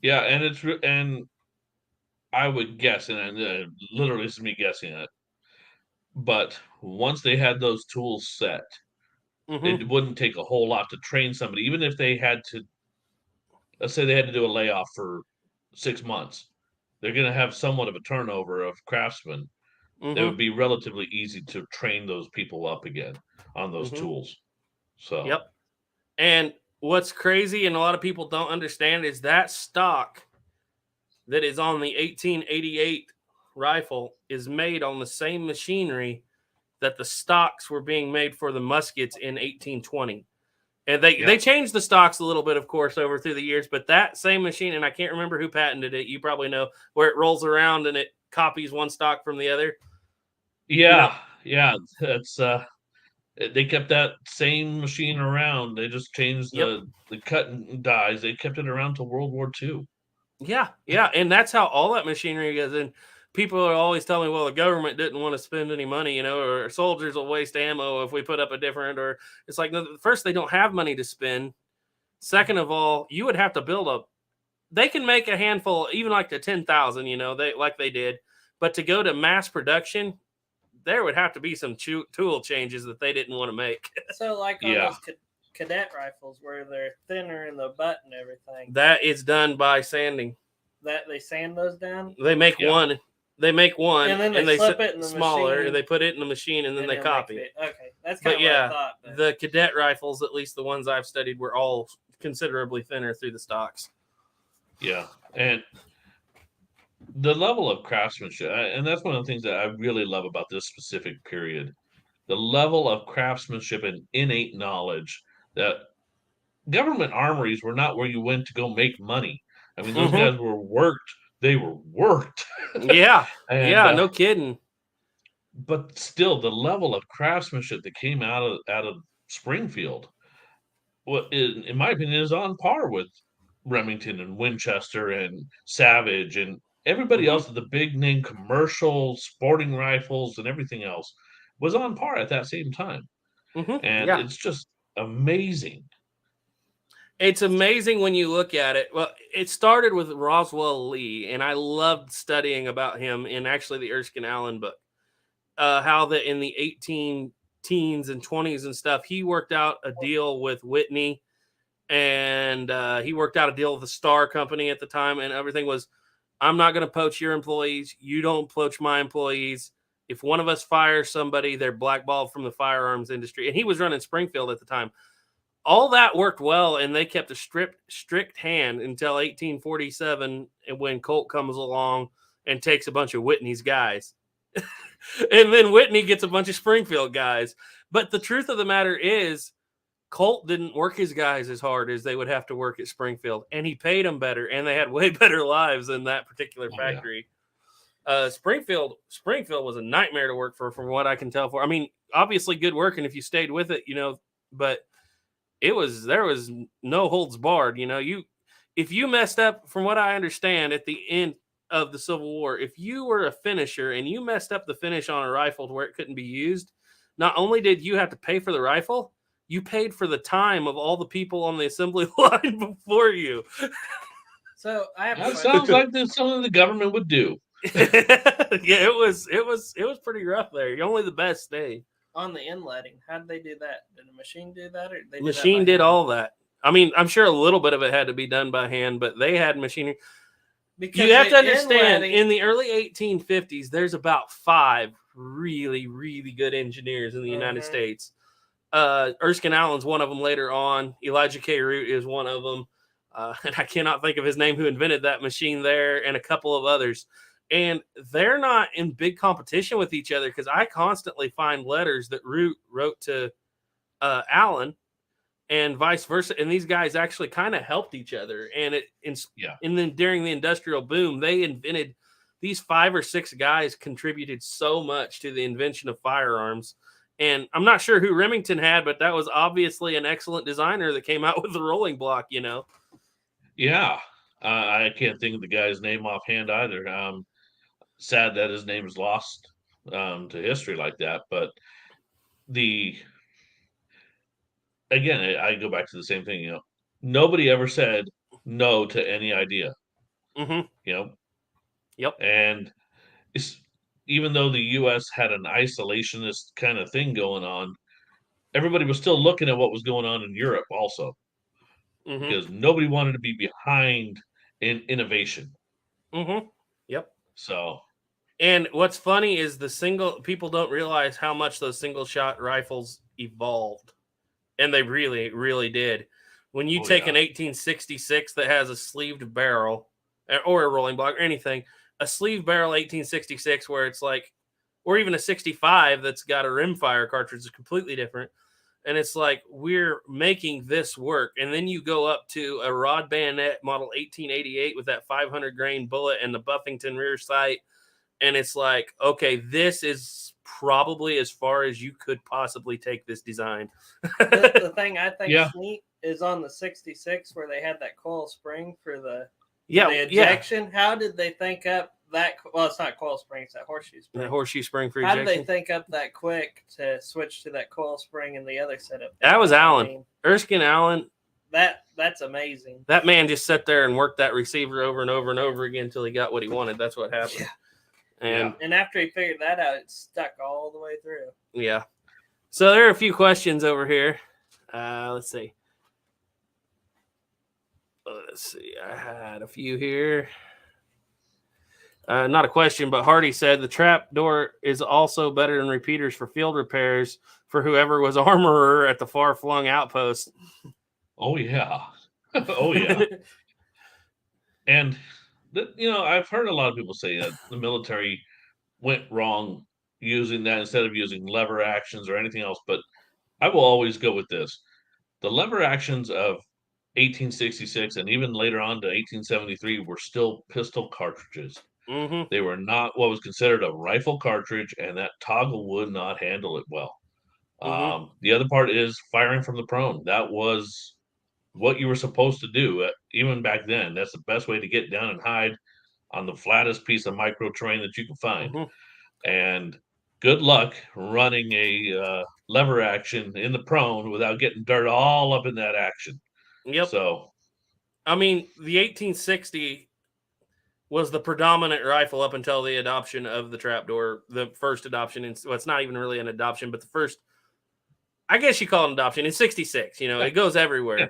Yeah, and I would guess, and literally this is me guessing it, but once they had those tools set, it wouldn't take a whole lot to train somebody. Even if they had to, let's say they had to do a layoff for 6 months, they're going to have somewhat of a turnover of craftsmen. It would be relatively easy to train those people up again on those tools. So, yep. And what's crazy and a lot of people don't understand is that stock that is on the 1888 rifle is made on the same machinery that the stocks were being made for the muskets in 1820. And they changed the stocks a little bit, of course, over through the years, but that same machine, and I can't remember who patented it. You probably know, where it rolls around and it copies one stock from the other. Yeah. It's they kept that same machine around. They just changed the cut and dies. They kept it around till World War II. Yeah, and that's how all that machinery goes. And people are always telling me, well, the government didn't want to spend any money, or soldiers will waste ammo if we put up a different, or it's like, no, first, they don't have money to spend. Second of all, you would have to build they can make a handful, even like the 10,000, they did. But to go to mass production, there would have to be some tool changes that they didn't want to make. So like on Yeah. those cadet rifles where they're thinner in the butt and everything, That is done by sanding. that they sand those down. They make Yeah. one. They make one, And then they slip it in the smaller, machine. and they put it in the machine, and then they they'll copy. make it. Okay, that's But kind of yeah, what I thought. But the cadet rifles, at least the ones I've studied, were all considerably thinner through the stocks. Yeah, and the level of craftsmanship, and that's one of the things that I really love about this specific period. The level of craftsmanship and innate knowledge that government armories were not where you went to go make money. I mean, those Mhm. guys were worked. They were worked. Yeah, And, yeah, no kidding. But still, the level of craftsmanship that came out of Springfield, in my opinion, is on par with Remington and Winchester and Savage and everybody Mhm. else. The big name commercial sporting rifles and everything else was on par at that same time, and Yeah. it's just amazing. It's amazing when you look at it. Well, it started with Roswell Lee, and I loved studying about him in actually the Erskine Allen book. How that in the 18 teens and 20s and stuff, he worked out a deal with Whitney, and he worked out a deal with the Star Company at the time, and everything was, I'm not going to poach your employees. You don't poach my employees. If one of us fires somebody, they're blackballed from the firearms industry. And he was running Springfield at the time. All that worked well, and they kept a strict hand until 1847, when Colt comes along and takes a bunch of Whitney's guys. And then Whitney gets a bunch of Springfield guys. But the truth of the matter is, Colt didn't work his guys as hard as they would have to work at Springfield, and he paid them better, and they had way better lives in that particular factory. Springfield was a nightmare to work for, from what I can tell. I mean, obviously good work, and if you stayed with it, but there was no holds barred. If you messed up, from what I understand, at the end of the Civil War, if you were a finisher and you messed up the finish on a rifle to where it couldn't be used, not only did you have to pay for the rifle, you paid for the time of all the people on the assembly line before you. so I have a That question. sounds like something the government would do. Yeah, it was pretty rough there. Only the best stay. On the inletting, how did they do that? Did the machine do that, or they Machine did all that. I mean, I'm sure a little bit of it had to be done by hand, but they had machinery. Because You have to the understand, inletting- in the early 1850s, there's about 5 really, really good engineers in the United Mhm. States. Erskine Allen's one of them later on. Elijah K. Root is one of them. And I cannot think of his name, who invented that machine there, and a couple of others. And they're not in big competition with each other, because I constantly find letters that Root wrote to Allen and vice versa. And these guys actually kind of helped each other. And and then during the industrial boom, they invented, these 5 or 6 guys contributed so much to the invention of firearms. And I'm not sure who Remington had, but that was obviously an excellent designer that came out with the rolling block, Yeah, I can't think of the guy's name offhand either. Sad that his name is lost to history like that. But again, I go back to the same thing. Nobody ever said no to any idea. Mm-hmm. Yep. And even though the U.S. had an isolationist kind of thing going on, everybody was still looking at what was going on in Europe also, Mm-hmm. because nobody wanted to be behind in innovation. Mm-hmm. Yep. So, and what's funny is people don't realize how much those single shot rifles evolved, and they really, really did. When you take an 1866 that has a sleeved barrel or a rolling block or anything, a sleeve barrel 1866 where it's like, or even a 65 that's got a rimfire cartridge is completely different. And it's like, we're making this work. And then you go up to a rod bayonet model 1888 with that 500 grain bullet and the Buffington rear sight. And it's like, okay, this is probably as far as you could possibly take this design. The thing I think is neat is on the 66 where they had that coil spring for the ejection. How did they think up that? Well, it's not coil spring; it's that horseshoe spring. That horseshoe spring for How ejection. did they think up that quick to switch to that coil spring and the other setup? That was Allen. Erskine Allen. That's amazing. That man just sat there and worked that receiver over and over and over again until he got what he wanted. That's what happened. And after he figured that out, it stuck all the way through. Yeah. So there are a few questions over here. Let's see. I had a few here. Not a question, but Hardy said the trap door is also better than repeaters for field repairs for whoever was armorer at the far-flung outpost. Oh, yeah. Oh, yeah. And, I've heard a lot of people say that the military went wrong using that instead of using lever actions or anything else. But I will always go with this. The lever actions of 1866 and even later on to 1873 were still pistol cartridges. Mm-hmm. They were not what was considered a rifle cartridge, and that toggle would not handle it well. Mm-hmm. The other part is firing from the prone. That was what you were supposed to do, even back then. That's the best way to get down and hide on the flattest piece of micro terrain that you can find. Mm-hmm. And good luck running a lever action in the prone without getting dirt all up in that action. Yep. So, I mean, the 1860 was the predominant rifle up until the adoption of the trapdoor, the first adoption. Well, it's not even really an adoption, but the first, I guess you call it an adoption in 66. It goes everywhere. Yeah.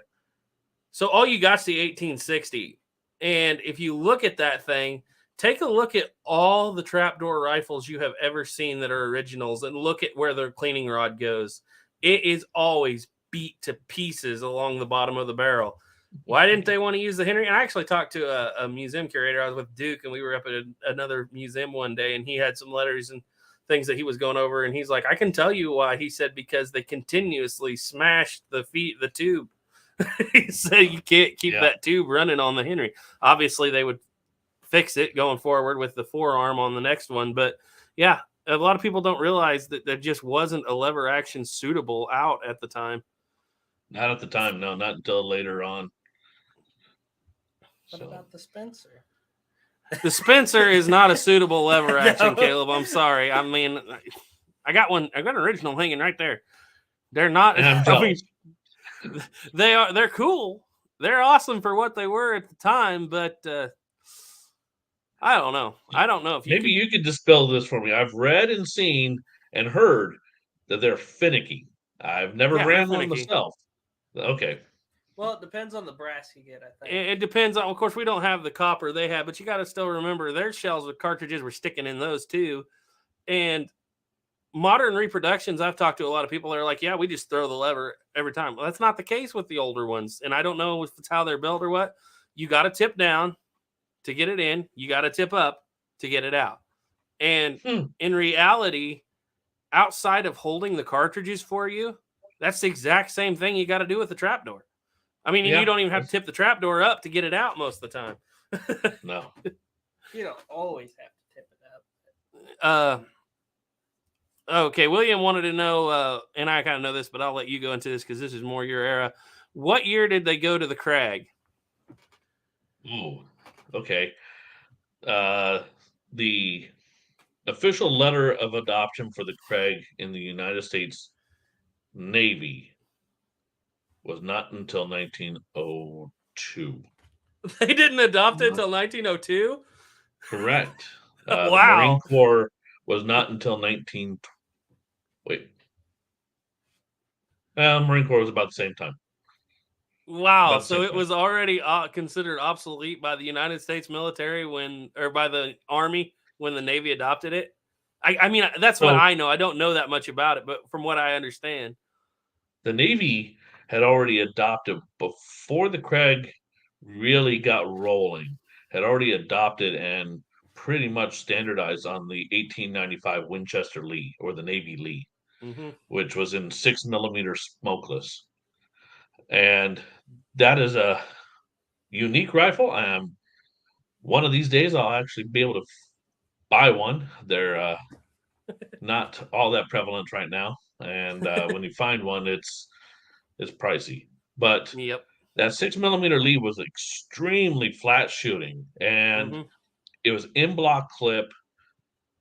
So all you got's the 1860. And if you look at that thing, take a look at all the trapdoor rifles you have ever seen that are originals and look at where their cleaning rod goes. It is always beat to pieces along the bottom of the barrel. Why didn't they want to use the Henry? And I actually talked to a museum curator. I was with Duke, and we were up at another museum one day, and he had some letters and things that he was going over. And he's like, I can tell you why. He said, because they continuously smashed the tube. He said you can't keep that tube running on the Henry. Obviously, they would fix it going forward with the forearm on the next one. But yeah, a lot of people don't realize that there just wasn't a lever action suitable out at the time. Not at the time, no, not until later on. What about the Spencer? The Spencer is not a suitable lever action, Caleb. I'm sorry. I mean, I got one. I got an original hanging right there. They're not. I mean, they're cool. They're awesome for what they were at the time, but I don't know. I don't know if you could dispel this for me. I've read and seen and heard that they're finicky. I've never ran one myself. Okay. Well, it depends on the brass you get, I think. It depends on, of course, we don't have the copper they have, but you got to still remember their shells with cartridges were sticking in those too. And modern reproductions, I've talked to a lot of people that are like, yeah, we just throw the lever every time. Well, that's not the case with the older ones. And I don't know if it's how they're built or what. You got to tip down to get it in. You got to tip up to get it out. And in reality, outside of holding the cartridges for you, that's the exact same thing you got to do with the trapdoor. I mean, you don't even have to tip the trapdoor up to get it out most of the time. No. You don't always have to tip it up. Okay, William wanted to know, and I kind of know this, but I'll let you go into this because this is more your era. What year did they go to the Crag? Oh, okay. The official letter of adoption for the Craig in the United States Navy was not until 1902. They didn't adopt it until 1902? Correct. Wow. The Marine Corps was not until Marine Corps was about the same time. Wow. So it was already considered obsolete by the United States military or by the Army when the Navy adopted it. I mean, that's what I know. I don't know that much about it, but from what I understand, the Navy had already adopted before the Craig really got rolling, had already adopted and pretty much standardized on the 1895 Winchester Lee, or the Navy Lee, which was in 6mm smokeless. And that is a unique rifle. One of these days, I'll actually be able to buy one. They're not all that prevalent right now. And when you find one, it's pricey. But that 6mm Lee was extremely flat shooting, and it was in block clip,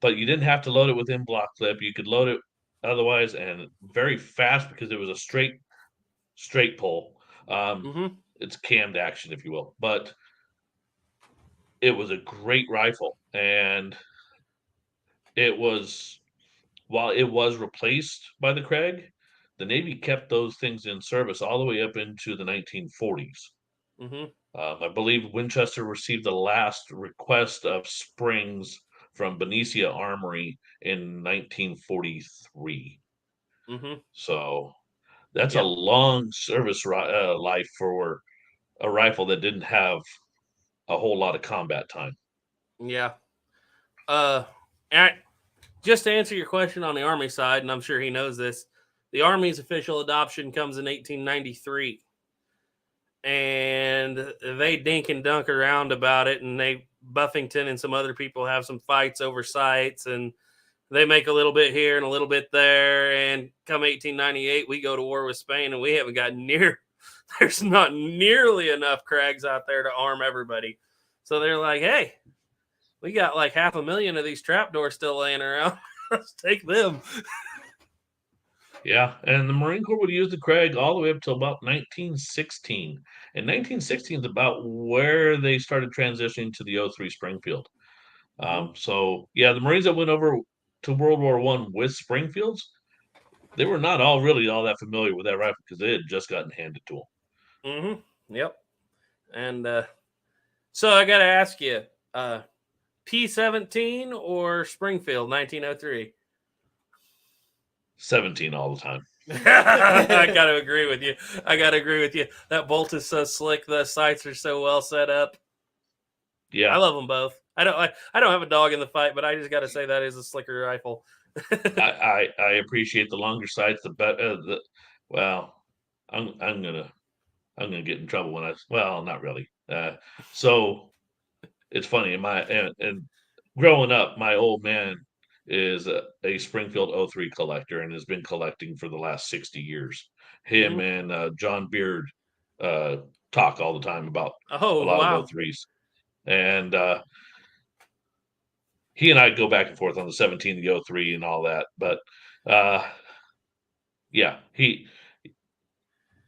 but you didn't have to load it with in block clip. You could load it otherwise, and very fast because it was a straight pull. It's cammed action, if you will, but it was a great rifle. And it was while it was replaced by the Craig, the Navy kept those things in service all the way up into the 1940s. Mm-hmm. I believe Winchester received the last request of springs from Benicia Armory in 1943. Mm-hmm. So that's a Yep. long service life for a rifle that didn't have a whole lot of combat time. Yeah. And just to answer your question on the Army side, and I'm sure he knows this, the Army's official adoption comes in 1893. And they dink and dunk around about it, and Buffington and some other people have some fights over sites, and they make a little bit here and a little bit there. And come 1898, we go to war with Spain, and we haven't got there's not nearly enough Crags out there to arm everybody. So they're like, hey, we got like 500,000 of these trapdoors still laying around. Let's take them. Yeah, and the Marine Corps would use the Craig all the way up to about 1916. And 1916 is about where they started transitioning to the 03 Springfield. So yeah, the Marines that went over to World War I with Springfields, they were not all really all that familiar with that rifle because they had just gotten handed to them. Mm-hmm. Yep. And so I got to ask you, P-17 or Springfield 1903? 17 all the time. I got to agree with you. That bolt is so slick. The sights are so well set up. Yeah, I love them both. I don't have a dog in the fight, but I just got to say that is a slicker rifle. I appreciate the longer sights. Well, I'm gonna get in trouble not really. So it's funny. And growing up, my old man is a Springfield 03 collector and has been collecting for the last 60 years. Him and John Beard talk all the time about a lot of 03s. And he and I go back and forth on the 17, the 03 and all that. But yeah,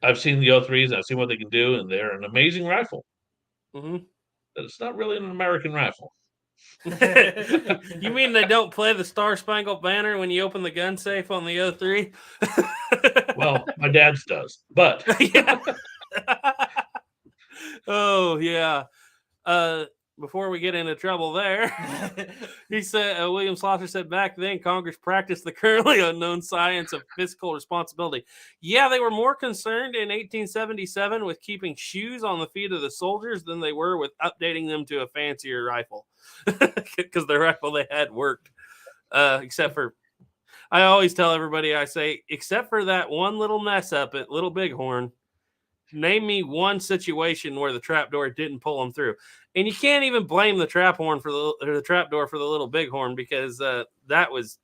I've seen the 03s, I've seen what they can do, and they're an amazing rifle. Mm-hmm. But it's not really an American rifle. You mean they don't play the Star Spangled Banner when you open the gun safe on the 03? Well, my dad's does, but oh yeah. Before we get into trouble there, he said, William Slaughter said back then Congress practiced the currently unknown science of fiscal responsibility. Yeah, they were more concerned in 1877 with keeping shoes on the feet of the soldiers than they were with updating them to a fancier rifle, because the rifle they had worked. Except for, I always tell everybody, I say, except for that one little mess up at Little Bighorn, name me one situation where the trapdoor didn't pull them through. And you can't even blame the trapdoor for the Little Bighorn, because that was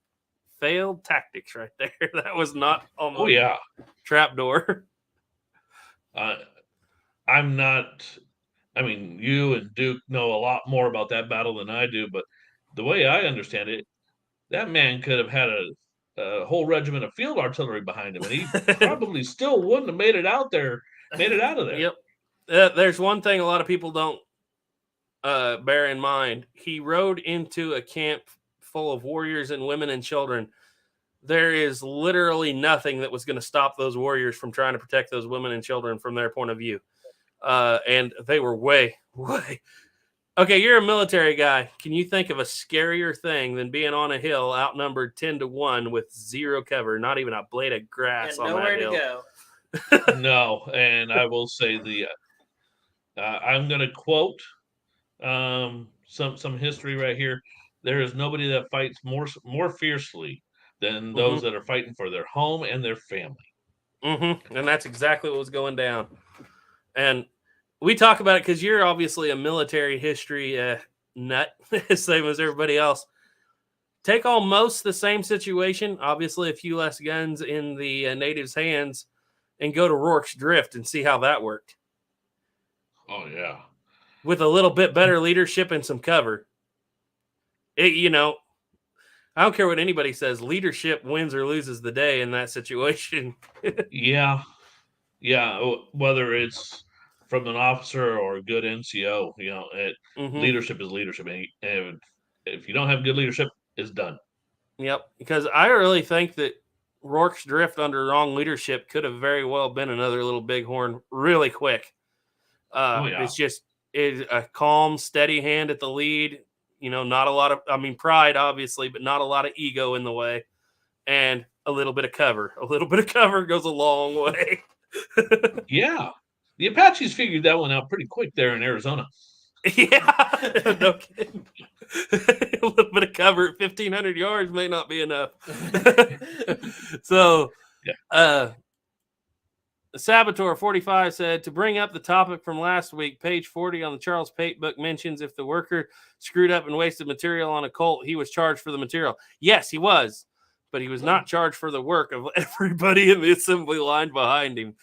failed tactics right there. That was not on the trapdoor. I'm not. I mean, you and Duke know a lot more about that battle than I do, but the way I understand it, that man could have had a whole regiment of field artillery behind him, and he probably still wouldn't have made it out of there. Yep. There's one thing a lot of people don't bear in mind. He rode into a camp full of warriors and women and children. There is literally nothing that was going to stop those warriors from trying to protect those women and children from their point of view. And they were way. Okay, you're a military guy. Can you think of a scarier thing than being on a hill outnumbered 10-1 with zero cover, not even a blade of grass and on that hill? Nowhere to go. No, and I will say I'm going to quote some history right here. There is nobody that fights more fiercely than those that are fighting for their home and their family. And that's exactly what was going down. And we talk about it because you're obviously a military history nut, same as everybody else. Take almost the same situation, obviously a few less guns in the natives' hands, and go to Rorke's Drift and see how that worked. Oh, yeah. With a little bit better leadership and some cover. I don't care what anybody says. Leadership wins or loses the day in that situation. Yeah. Whether it's from an officer or a good NCO, leadership is leadership. And if you don't have good leadership, it's done. Yep, because I really think that Rourke's Drift under wrong leadership could have very well been another little bighorn really quick. It's just a calm, steady hand at the lead. Not a lot of, pride, obviously, but not a lot of ego in the way. And a little bit of cover. A little bit of cover goes a long way. Yeah. The Apaches figured that one out pretty quick there in Arizona. Yeah. No kidding. A little bit of cover at 1,500 yards may not be enough. So, Saboteur 45 said, to bring up the topic from last week, page 40 on the Charles Pate book mentions if the worker screwed up and wasted material on a colt, he was charged for the material. Yes, he was, but he was not charged for the work of everybody in the assembly line behind him.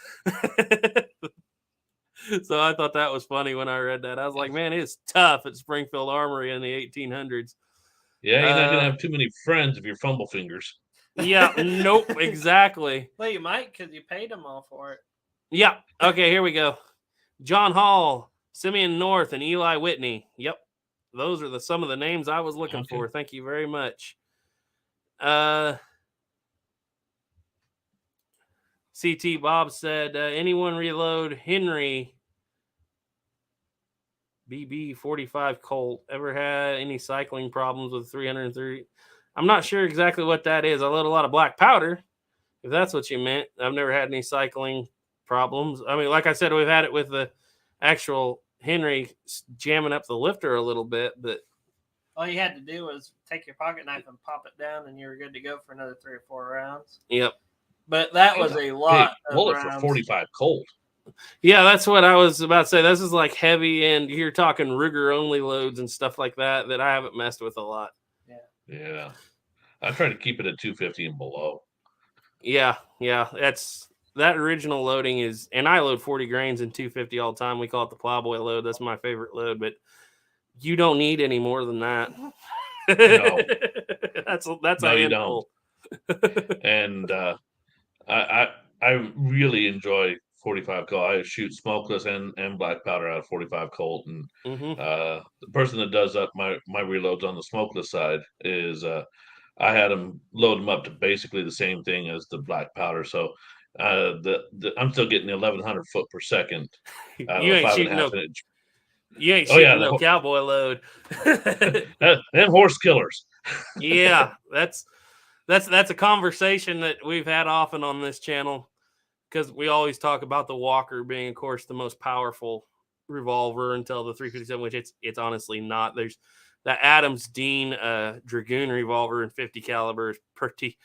So I thought that was funny when I read that. I was like, man, it's tough at Springfield Armory in the 1800s. Yeah, you're not going to have too many friends if you're fumble fingers. Yeah, nope, exactly. Well, you might because you paid them all for it. Yeah. Okay, here we go. John Hall, Simeon North, and Eli Whitney. Yep. Those are some of the names I was looking for. Thank you very much. CT Bob said, anyone reload Henry BB 45 Colt? Ever had any cycling problems with 330? I'm not sure exactly what that is. I load a lot of black powder, if that's what you meant. I've never had any cycling problems. I mean, like I said, we've had it with the actual Henry jamming up the lifter a little bit, but all you had to do was take your pocket knife and pop it down, and you were good to go for another 3 or 4 rounds. Yep. But that was a lot of bullet rounds. for 45 Colt. Yeah, that's what I was about to say. This is like heavy, and you're talking Ruger only loads and stuff like that I haven't messed with a lot. Yeah. I try to keep it at 250 and below. Yeah. That original loading is, and I load 40 grains in 250 all the time. We call it the plowboy load. That's my favorite load, but you don't need any more than that. No. That's no, a you handful. don't. And I really enjoy 45 Colt. I shoot smokeless and black powder out of 45 Colt, and the person that does up my reloads on the smokeless side is I had him load them up to basically the same thing as the black powder. So I'm still getting the 1,100 foot per second. You ain't shooting no. Inch. You ain't shooting no cowboy load. Them horse killers. Yeah, that's a conversation that we've had often on this channel, because we always talk about the Walker being, of course, the most powerful revolver until the 357, which it's honestly not. There's the Adams Dean Dragoon revolver in 50 caliber is pretty.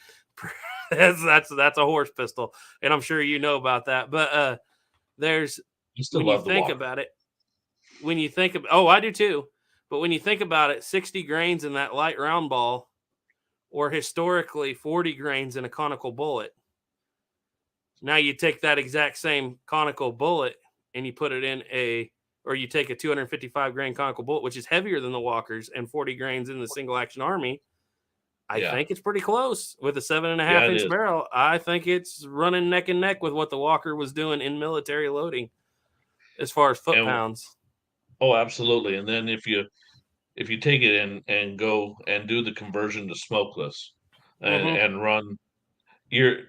That's a horse pistol, and I'm sure you know about that. But there's when you think about it, I do too. But when you think about it, 60 grains in that light round ball, or historically 40 grains in a conical bullet. Now you take that exact same conical bullet and you put it in you take a 255 grain conical bullet, which is heavier than the Walkers, and 40 grains in the single action Army. I think it's pretty close with a 7.5 inch barrel. I think it's running neck and neck with what the Walker was doing in military loading as far as foot pounds. Oh, absolutely. And then if you take it and go and do the conversion to smokeless and run, you're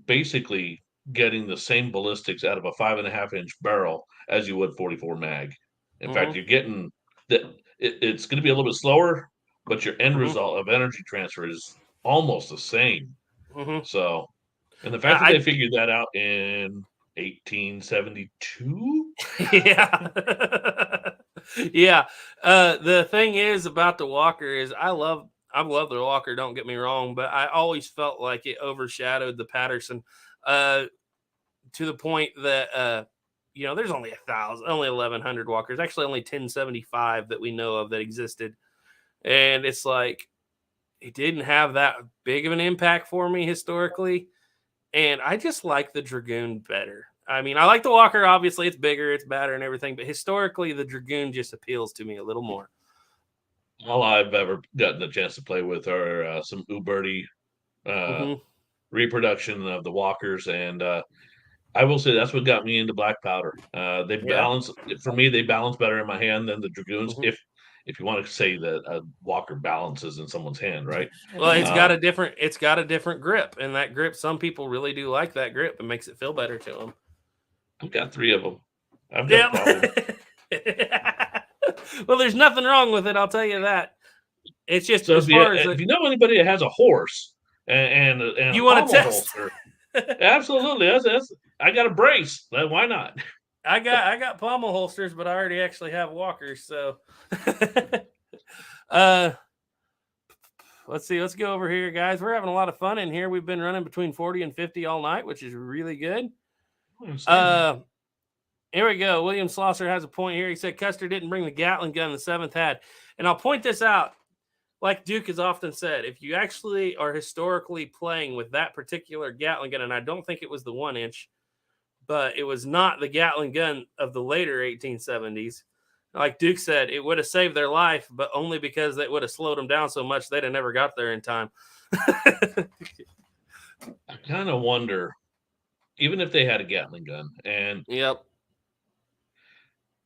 basically getting the same ballistics out of a 5.5 inch barrel as you would 44 mag. In fact, you're getting that. It's going to be a little bit slower, but your end result of energy transfer is almost the same. So, and the fact that they figured that out in 1872. Yeah. The thing is about the Walker is I love the Walker, don't get me wrong, but I always felt like it overshadowed the Patterson to the point that there's only 1,100 Walkers, actually only 1075 that we know of that existed. And it's like it didn't have that big of an impact for me historically. And I just like the Dragoon better. I mean, I like the Walker. Obviously, it's bigger, it's better and everything. But historically, the Dragoon just appeals to me a little more. All I've ever gotten the chance to play with are some Uberti reproduction of the Walkers. And I will say that's what got me into black powder. They balance, for me, they balance better in my hand than the Dragoons. if you want to say that a Walker balances in someone's hand, right? Well, it's got a different grip, and that grip, some people really do like that grip. It makes it feel better to them. I've got 3 of them. I've got a problem. Well, there's nothing wrong with it. I'll tell you that. It's just So as far as if you know anybody that has a horse and you a want to pommel test. holster, absolutely. That's I got a brace. Why not? I got pommel holsters, but I already actually have walkers. So, let's see. Let's go over here, guys. We're having a lot of fun in here. We've been running between 40 and 50 all night, which is really good. Here we go. William Slosser has a point here. He said Custer didn't bring the Gatling gun the 7th had. And I'll point this out. Like Duke has often said, if you actually are historically playing with that particular Gatling gun, and I don't think it was the 1-inch, but it was not the Gatling gun of the later 1870s. Like Duke said, it would have saved their life, but only because it would have slowed them down so much they'd have never got there in time. I kind of wonder, even if they had a Gatling gun, and Yep.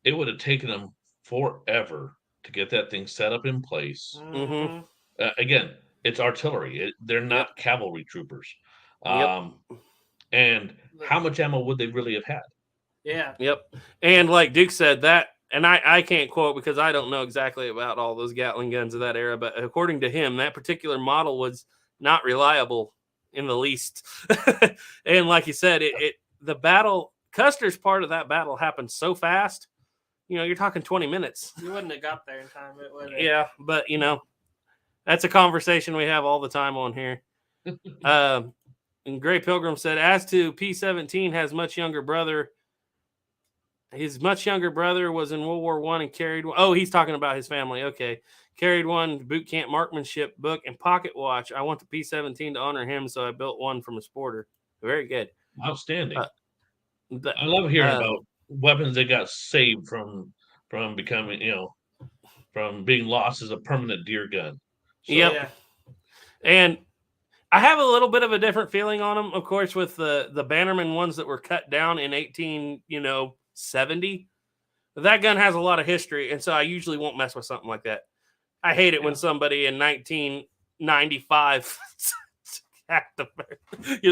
it would have taken them forever to get that thing set up in place. Mm-hmm. Again, it's artillery. They're not cavalry troopers. Yep. And how much ammo would they really have had? Yeah. Yep. And like Duke said, that, and I can't quote because I don't know exactly about all those Gatling guns of that era, but according to him, that particular model was not reliable in the least. And like you said, the battle, Custer's part of that battle happened so fast. You know, you're talking 20 minutes. You wouldn't have got there in time. It would have. Yeah, but you know, that's a conversation we have all the time on here. And Gray Pilgrim said, as to P-17 has much younger brother. His much younger brother was in World War I and carried one. Oh, he's talking about his family. Okay. Carried one boot camp marksmanship book and pocket watch. I want the P-17 to honor him, so I built one from a sporter. Very good. Outstanding. I love hearing about weapons that got saved from becoming, from being lost as a permanent deer gun. So, yep. And I have a little bit of a different feeling on them, of course, with the Bannerman ones that were cut down in 1870. That gun has a lot of history, and so I usually won't mess with something like that. I hate it when somebody in 1995 hacked the.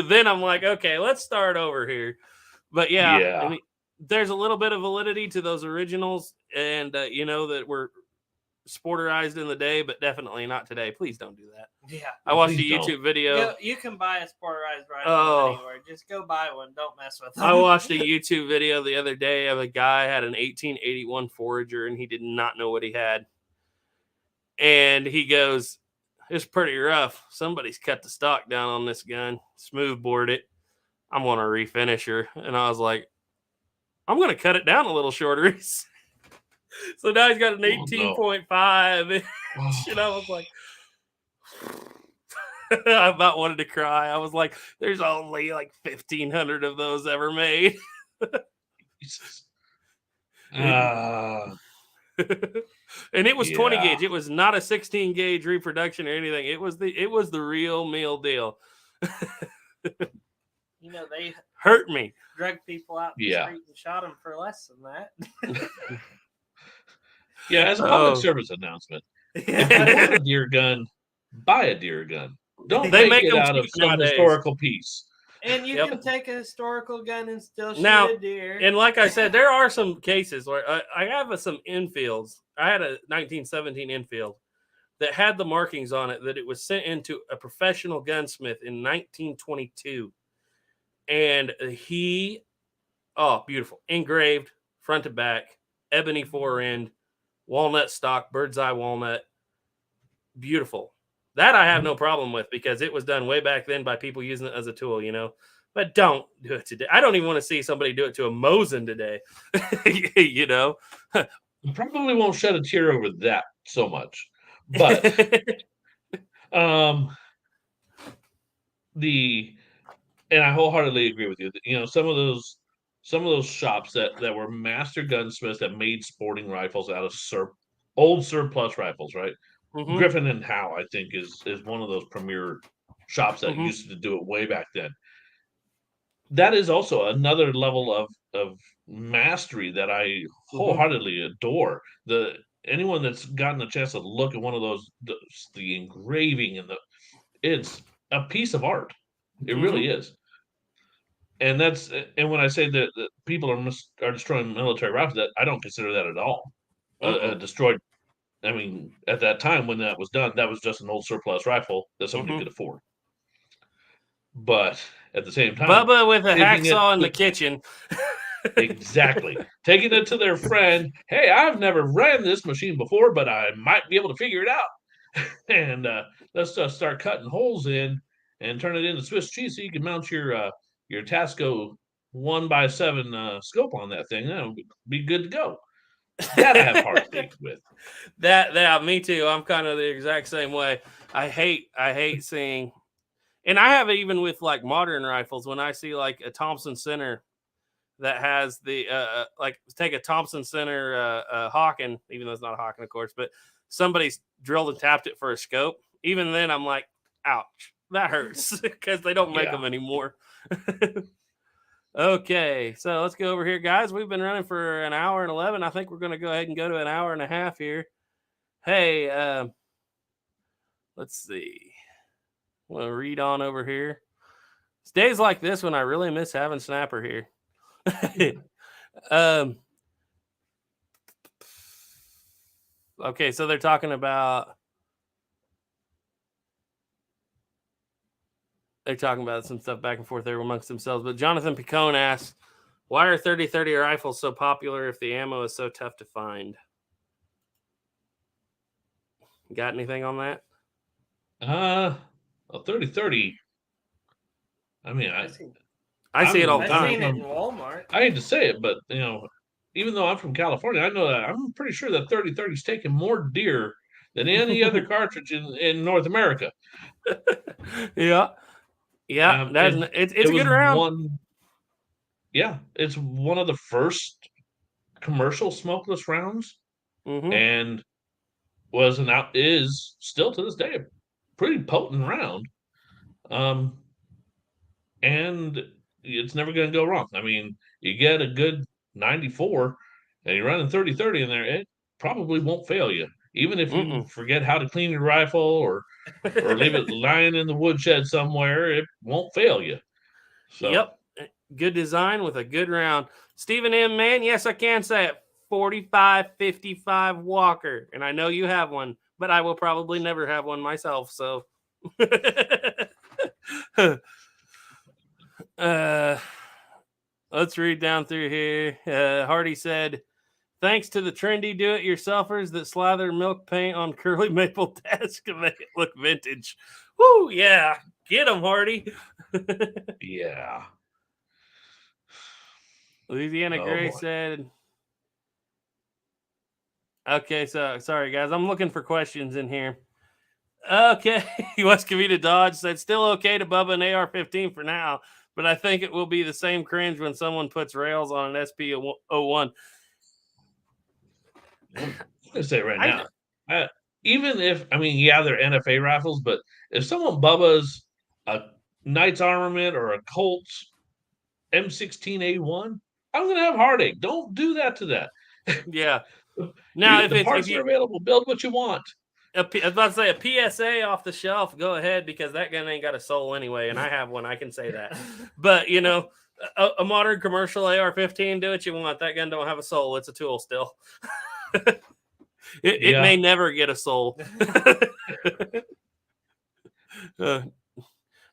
Then I'm like, okay, let's start over here. But I mean, there's a little bit of validity to those originals, and that were sporterized in the day, but definitely not today. Please don't do that. Yeah, I watched a YouTube video. You can buy a sporterized rifle anywhere. Just go buy one. Don't mess with them. I watched a YouTube video the other day of a guy had an 1881 Forager, and he did not know what he had. And he goes, "It's pretty rough. Somebody's cut the stock down on this gun, smoothbored it. I'm going to refinish her." And I was like, I'm going to cut it down a little shorter. So now he's got an 18.5 and I was like, I about wanted to cry. I was like, there's only like 1,500 of those ever made. And it was 20 gauge. It was not a 16 gauge reproduction or anything. It was the real meal deal. They hurt me. Drug people out in the street and shot them for less than that. Yeah, as a public service announcement, if you want a deer gun, buy a deer gun. Don't make it out of some historical piece. And you can take a historical gun and still shoot a deer. And like I said, there are some cases where I have some Enfields. I had a 1917 Enfield that had the markings on it that it was sent into a professional gunsmith in 1922. And beautiful, engraved front to back, ebony fore end, walnut stock, bird's eye walnut, beautiful. That I have no problem with because it was done way back then by people using it as a tool, But don't do it today. I don't even want to see somebody do it to a Mosin today, You probably won't shed a tear over that so much, but and I wholeheartedly agree with you. Some of those shops that were master gunsmiths that made sporting rifles out of old surplus rifles, right? Mm-hmm. Griffin and Howe, I think, is one of those premier shops that used to do it way back then. That is also another level of mastery that I wholeheartedly adore. anyone that's gotten a chance to look at one of those, the engraving and it's a piece of art. It really is. And when I say that people are destroying military rifles, that I don't consider that at all. Destroyed. I mean, at that time when that was done, that was just an old surplus rifle that somebody could afford. But at the same time, Bubba with a taking it hacksaw in the kitchen. exactly. Taking it to their friend. Hey, I've never ran this machine before, but I might be able to figure it out. And let's just start cutting holes in and turn it into Swiss cheese so you can mount your Tasco 1x7 scope on that thing. That'll be good to go. That I have heartaches with. That me too. I'm kind of the exact same way. I hate seeing, and I have it even with like modern rifles. When I see like a Thompson Center that has the like take a Thompson Center Hawken, even though it's not a Hawken, of course, but somebody's drilled and tapped it for a scope. Even then, I'm like, ouch, that hurts because they don't make them anymore. Okay, so let's go over here, guys. We've been running for an hour and 11. I think we're going to go ahead and go to an hour and a half here. Hey, let's see. I'm going to read on over here. It's days like this when I really miss having Snapper here. Okay, so they're talking about some stuff back and forth there amongst themselves. But Jonathan Picone asks, why are 30-30 rifles so popular if the ammo is so tough to find? Got anything on that? A 30-30. I mean, I see it all the time. I've seen it in Walmart. I hate to say it, but even though I'm from California, I know that I'm pretty sure that 30-30 is taking more deer than any other cartridge in North America. Yeah. It's a good round. It's one of the first commercial smokeless rounds, and is still to this day a pretty potent round. And it's never going to go wrong. I mean, you get a good 94 and you're running 30-30 in there, it probably won't fail you. Even if you forget how to clean your rifle or leave it lying in the woodshed somewhere, it won't fail you. So. Yep. Good design with a good round. Stephen M. Man, yes, I can say it. 45-55 Walker. And I know you have one, but I will probably never have one myself. So let's read down through here. Hardy said, thanks to the trendy do-it-yourselfers that slather milk paint on curly maple desk and make it look vintage. Woo, yeah. Get them, Hardy. Yeah. Louisiana Gray said, okay, so sorry, guys. I'm looking for questions in here. Okay. West Cavita Dodge said, still okay to Bubba an AR-15 for now, but I think it will be the same cringe when someone puts rails on an SP-01. I'm going to say right now, even if, they're NFA rifles, but if someone Bubba's a Knight's Armament or a Colt's M16A1, I'm going to have heartache. Don't do that to that. Yeah. Now, the parts are available, build what you want. I was about to say a PSA off the shelf, go ahead, because that gun ain't got a soul anyway, and I have one, I can say that. But, a modern commercial AR-15, do what you want. That gun don't have a soul. It's a tool still. It may never get a soul.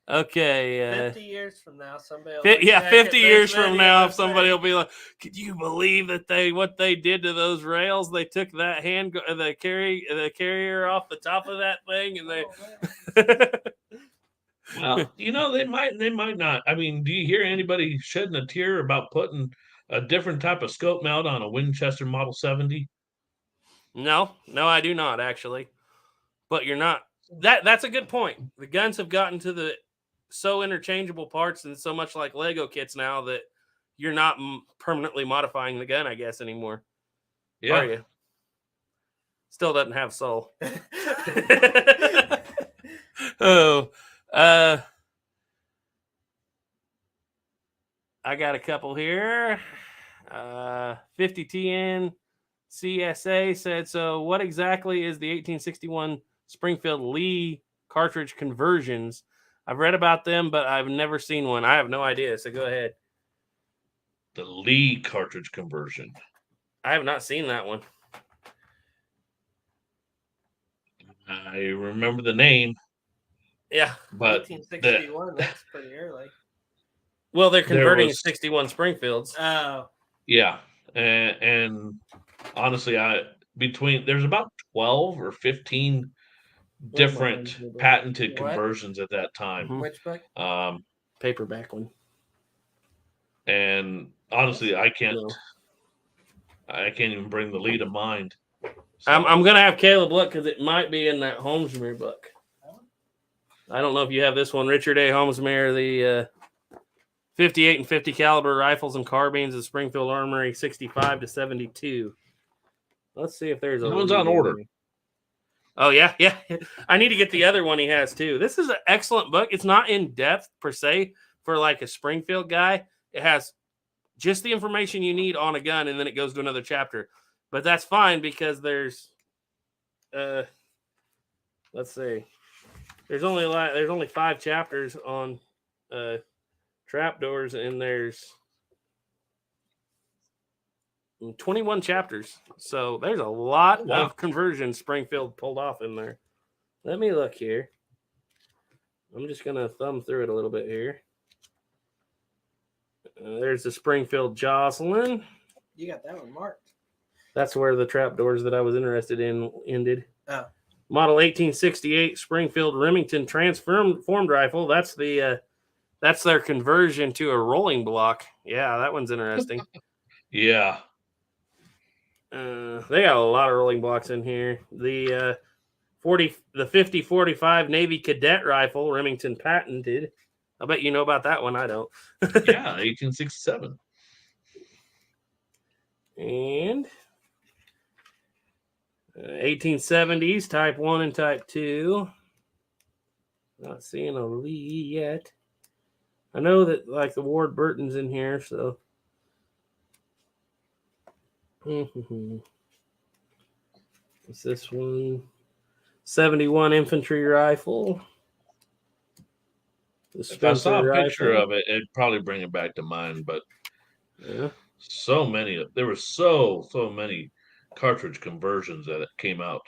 Okay. 50 years from now, somebody will 50 years from now, somebody will be like, could you believe that what they did to those rails? They took that the carrier off the top of that thing, and they Well, they might not. Do you hear anybody shedding a tear about putting a different type of scope mount on a Winchester Model 70? No, I do not actually. But you're not. That's a good point. The guns have gotten to the so interchangeable parts and so much like Lego kits now that you're not permanently modifying the gun, I guess, anymore. Yeah. Are you? Still doesn't have soul. I got a couple here. 50 TN CSA said, so what exactly is the 1861 Springfield Lee cartridge conversions? I've read about them, but I've never seen one. I have no idea, so go ahead. The Lee cartridge conversion. I have not seen that one. I remember the name. Yeah. But 1861, that's pretty early. Well, they're converting 61 Springfields. Oh. Yeah. And honestly, there's about 12 or 15 different patented conversions at that time. Which book? Paperback one. And honestly, I can't even bring the Lee to mind. So. I'm gonna have Caleb look because it might be in that Holmesmere book. I don't know if you have this one, Richard A. Holmesmere, the 58 and 50 caliber rifles and carbines of Springfield Armory, 65 to 72. Let's see if there's a. That one's on order. Oh yeah. I need to get the other one he has too. This is an excellent book. It's not in depth per se for like a Springfield guy. It has just the information you need on a gun, and then it goes to another chapter. But that's fine because there's, let's see, there's only 5 chapters on trapdoors, and there's 21 chapters. So there's a lot of conversions Springfield pulled off in there. Let me look here. I'm just gonna thumb through it a little bit here. There's the Springfield Jocelyn. You got that one marked. That's where the trapdoors that I was interested in ended. Oh. Model 1868 Springfield Remington transformed rifle. That's that's their conversion to a rolling block. Yeah, that one's interesting. Yeah. They got a lot of rolling blocks in here. The 50-45 Navy Cadet rifle, Remington patented. I bet you know about that one. I don't. Yeah, 1867. And 1870s Type 1 and Type 2. Not seeing a Lee yet. I know that like the Ward Burton's in here, so. What's this one? 71 infantry rifle. If I saw a picture of it, it'd probably bring it back to mind. But yeah, there were so many cartridge conversions that came out.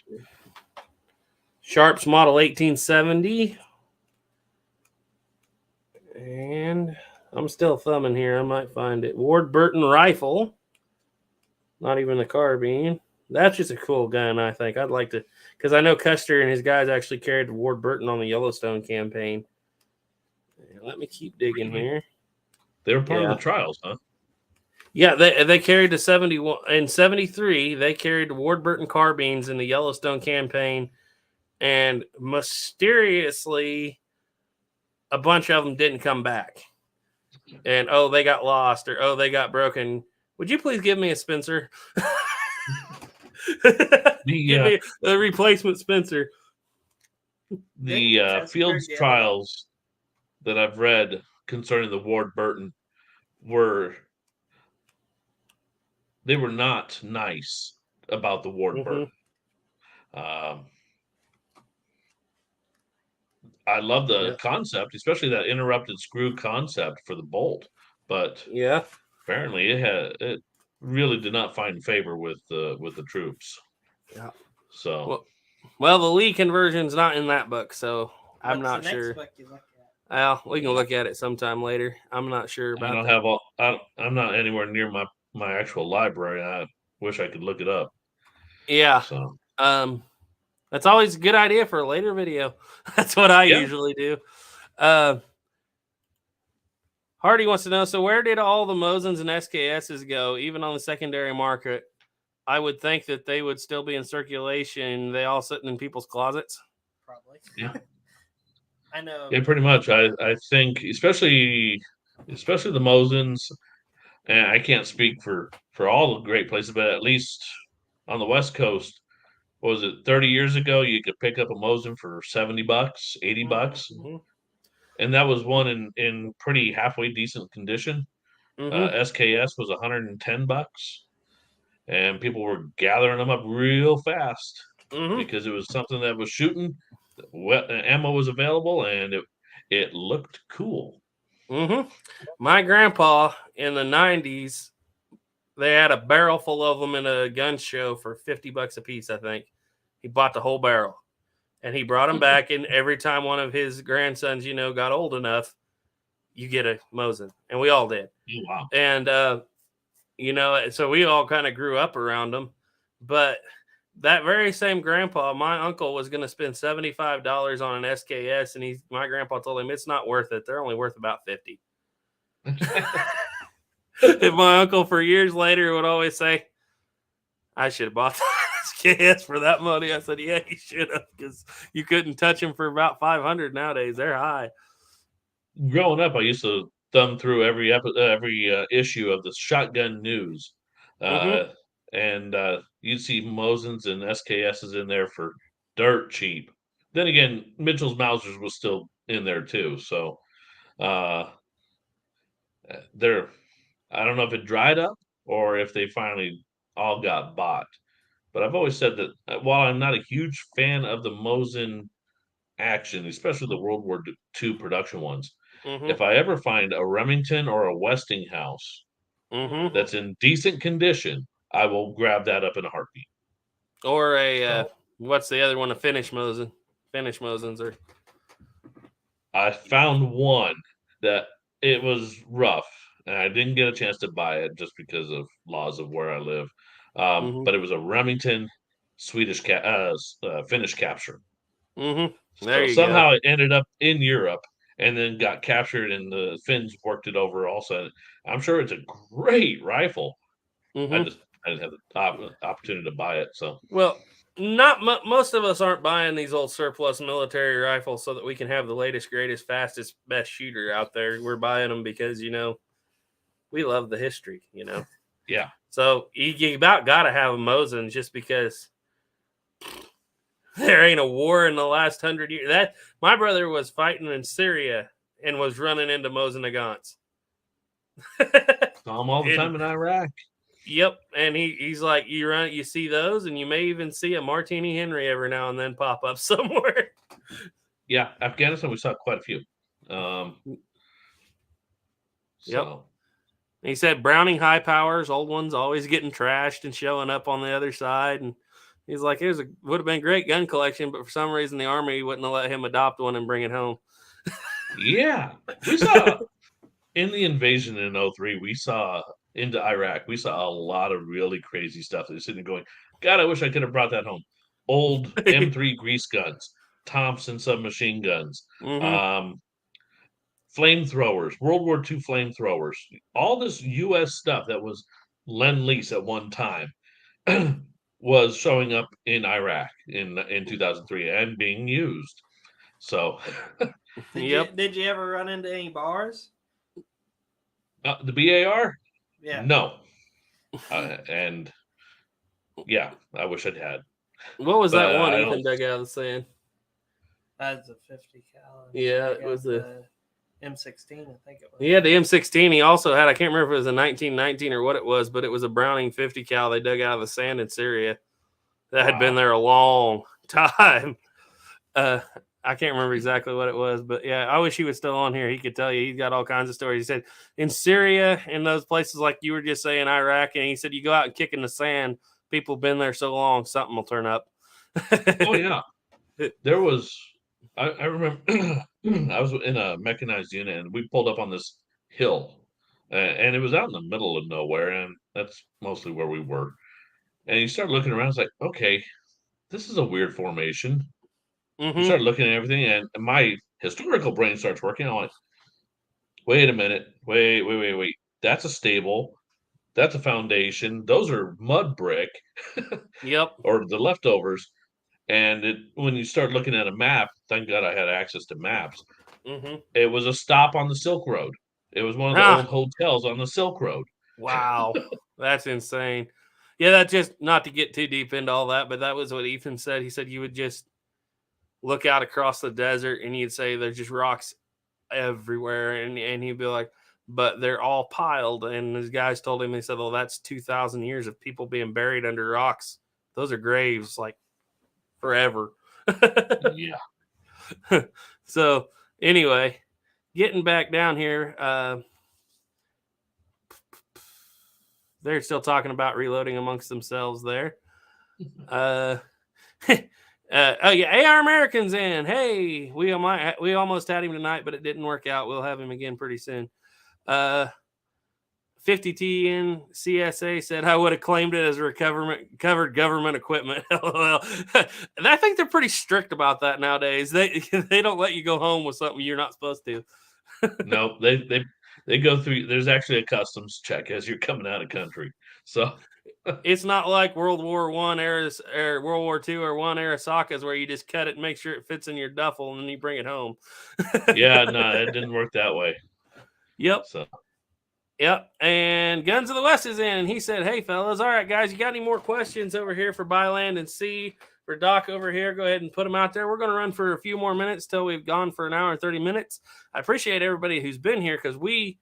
Sharps Model 1870. And I'm still thumbing here. I might find it. Ward Burton rifle. Not even a carbine. That's just a cool gun, I think. I'd like to, because I know Custer and his guys actually carried the Ward Burton on the Yellowstone campaign. Let me keep digging here. They were part of the trials, huh? Yeah, they carried the 71 in 73. They carried the Ward Burton carbines in the Yellowstone campaign, and mysteriously, a bunch of them didn't come back. And they got lost, or they got broken. Would you please give me a Spencer? Give me a replacement Spencer. The Fields trials that I've read concerning the Ward Burton were not nice about the Ward Burton. I love the concept, especially that interrupted screw concept for the bolt, but apparently it really did not find favor with the troops. Yeah. So well, the Lee conversion's not in that book, so I'm not sure. Well, we can look at it sometime later. I'm not sure about I'm not anywhere near my actual library. I wish I could look it up. Yeah. So that's always a good idea for a later video. That's what I usually do. Hardy wants to know, so where did all the Mosins and SKSs go, even on the secondary market? I would think that they would still be in circulation. They all sitting in people's closets. Probably. Yeah. I know. Yeah, pretty much. I think especially the Mosins, and I can't speak for all the great places, but at least on the West Coast, what was it, 30 years ago, you could pick up a Mosin for $70, $80. Mm-hmm. And that was one in pretty halfway decent condition. Mm-hmm. SKS was $110. and people were gathering them up real fast Mm-hmm. because it was something that was shooting. Ammo was available, and it looked cool. Mm-hmm. My grandpa in the 90s, they had a barrel full of them in a gun show for $50 a piece, I think. He bought the whole barrel. And he brought them back, and every time one of his grandsons, got old enough, you get a Mosin. And we all did. Oh, wow. And, so we all kind of grew up around them. But that very same grandpa, my uncle, was going to spend $75 on an SKS, and my grandpa told him it's not worth it. They're only worth about 50. And my uncle, for years later, would always say, I should have bought the SKS for that money. I said, yeah, you should have, because you couldn't touch them for about 500 nowadays. They're high. Growing up, I used to thumb through every issue of the Shotgun News, and you'd see Mosins and SKSs in there for dirt cheap. Then again, Mitchell's Mausers was still in there too, so they're. I don't know if it dried up or if they finally all got bought. But I've always said that while I'm not a huge fan of the Mosin action, especially the World War II production ones, if I ever find a Remington or a Westinghouse that's in decent condition, I will grab that up in a heartbeat. Or what's the other one? A Finnish Mosin. Finnish Mosins are. I found one that it was rough, and I didn't get a chance to buy it just because of laws of where I live. But it was a Remington Finnish capture. There So you somehow go. it ended up in Europe and then got captured, and the Finns worked it over also. I'm sure it's a great rifle. I didn't have the opportunity to buy it. So Well, not most of us aren't buying these old surplus military rifles so that we can have the latest, greatest, fastest, best shooter out there. We're buying them because we love the history. yeah, So you about got to have a Mosin just because there ain't a war in the last 100 years. That my brother was fighting in Syria and was running into Mosin Nagants. saw them all the time in Iraq. Yep, and he's like, you see those, and you may even see a Martini Henry every now and then pop up somewhere. Yeah, Afghanistan, we saw quite a few. Yep. So. He said Browning high powers, old ones, always getting trashed and showing up on the other side. And he's like, would have been a great gun collection, but for some reason the Army wouldn't have let him adopt one and bring it home. Yeah, we saw in the invasion in 03, we saw into Iraq, we saw a lot of really crazy stuff. They're sitting there going, God, I wish I could have brought that home. Old M3 grease guns, Thompson submachine guns, flamethrowers, World War II flamethrowers, all this U.S. stuff that was Lend-Lease at one time was showing up in Iraq in 2003 and being used. So, Did you ever run into any bars? the BAR? Yeah. No. And yeah, I wish I'd had. What was that one Ethan dug out of the sand? That's a 50 cal. Yeah, it was the M16, I think it was. He had the M16. He also had, I can't remember if it was a 1919 or what it was, but it was a Browning 50 cal they dug out of the sand in Syria. That had been there a long time. I can't remember exactly what it was, but yeah, I wish he was still on here. He could tell you. He's got all kinds of stories. He said in Syria, in those places like you were just saying, Iraq, and he said you go out and kick in the sand. People have been there so long, something will turn up. Oh yeah, there was. I remember I was in a mechanized unit, and we pulled up on this hill, and it was out in the middle of nowhere, and that's mostly where we were. And you start looking around, it's like, okay, this is a weird formation. You start looking at everything, and my historical brain starts working. I'm like, wait a minute, wait. That's a stable. That's a foundation. Those are mud brick. Yep. Or the leftovers. And when you start looking at a map, thank God I had access to maps. It was a stop on the Silk Road. It was one of the old hotels on the Silk Road. Wow. That's insane. Yeah, that just, not to get too deep into all that, but that was what Ethan said. He said you would just look out across the desert and you'd say there's just rocks everywhere. And he'd be like, but they're all piled. And his guys told him, they said, well, that's 2,000 years of people being buried under rocks. Those are graves like forever. Yeah. So anyway, getting back down here, they're still talking about reloading amongst themselves there. Oh yeah, AR Americans in. Hey, we almost had him tonight, but it didn't work out. We'll have him again pretty soon. 50T in CSA said I would have claimed it as covered government equipment. Well, I think they're pretty strict about that nowadays. They don't let you go home with something you're not supposed to. No, they go through. There's actually a customs check as you're coming out of country. So it's not like World War I eras or World War II or one era sockets where you just cut it and make sure it fits in your duffel and then you bring it home. yeah, no, it didn't work that way. Yep. So. Yep. And Guns of the West is in, and he said, hey, fellas, all right, guys, you got any more questions over here for Byland and C for Doc over here? Go ahead and put them out there. We're going to run for a few more minutes till we've gone for an hour and 30 minutes. I appreciate everybody who's been here because we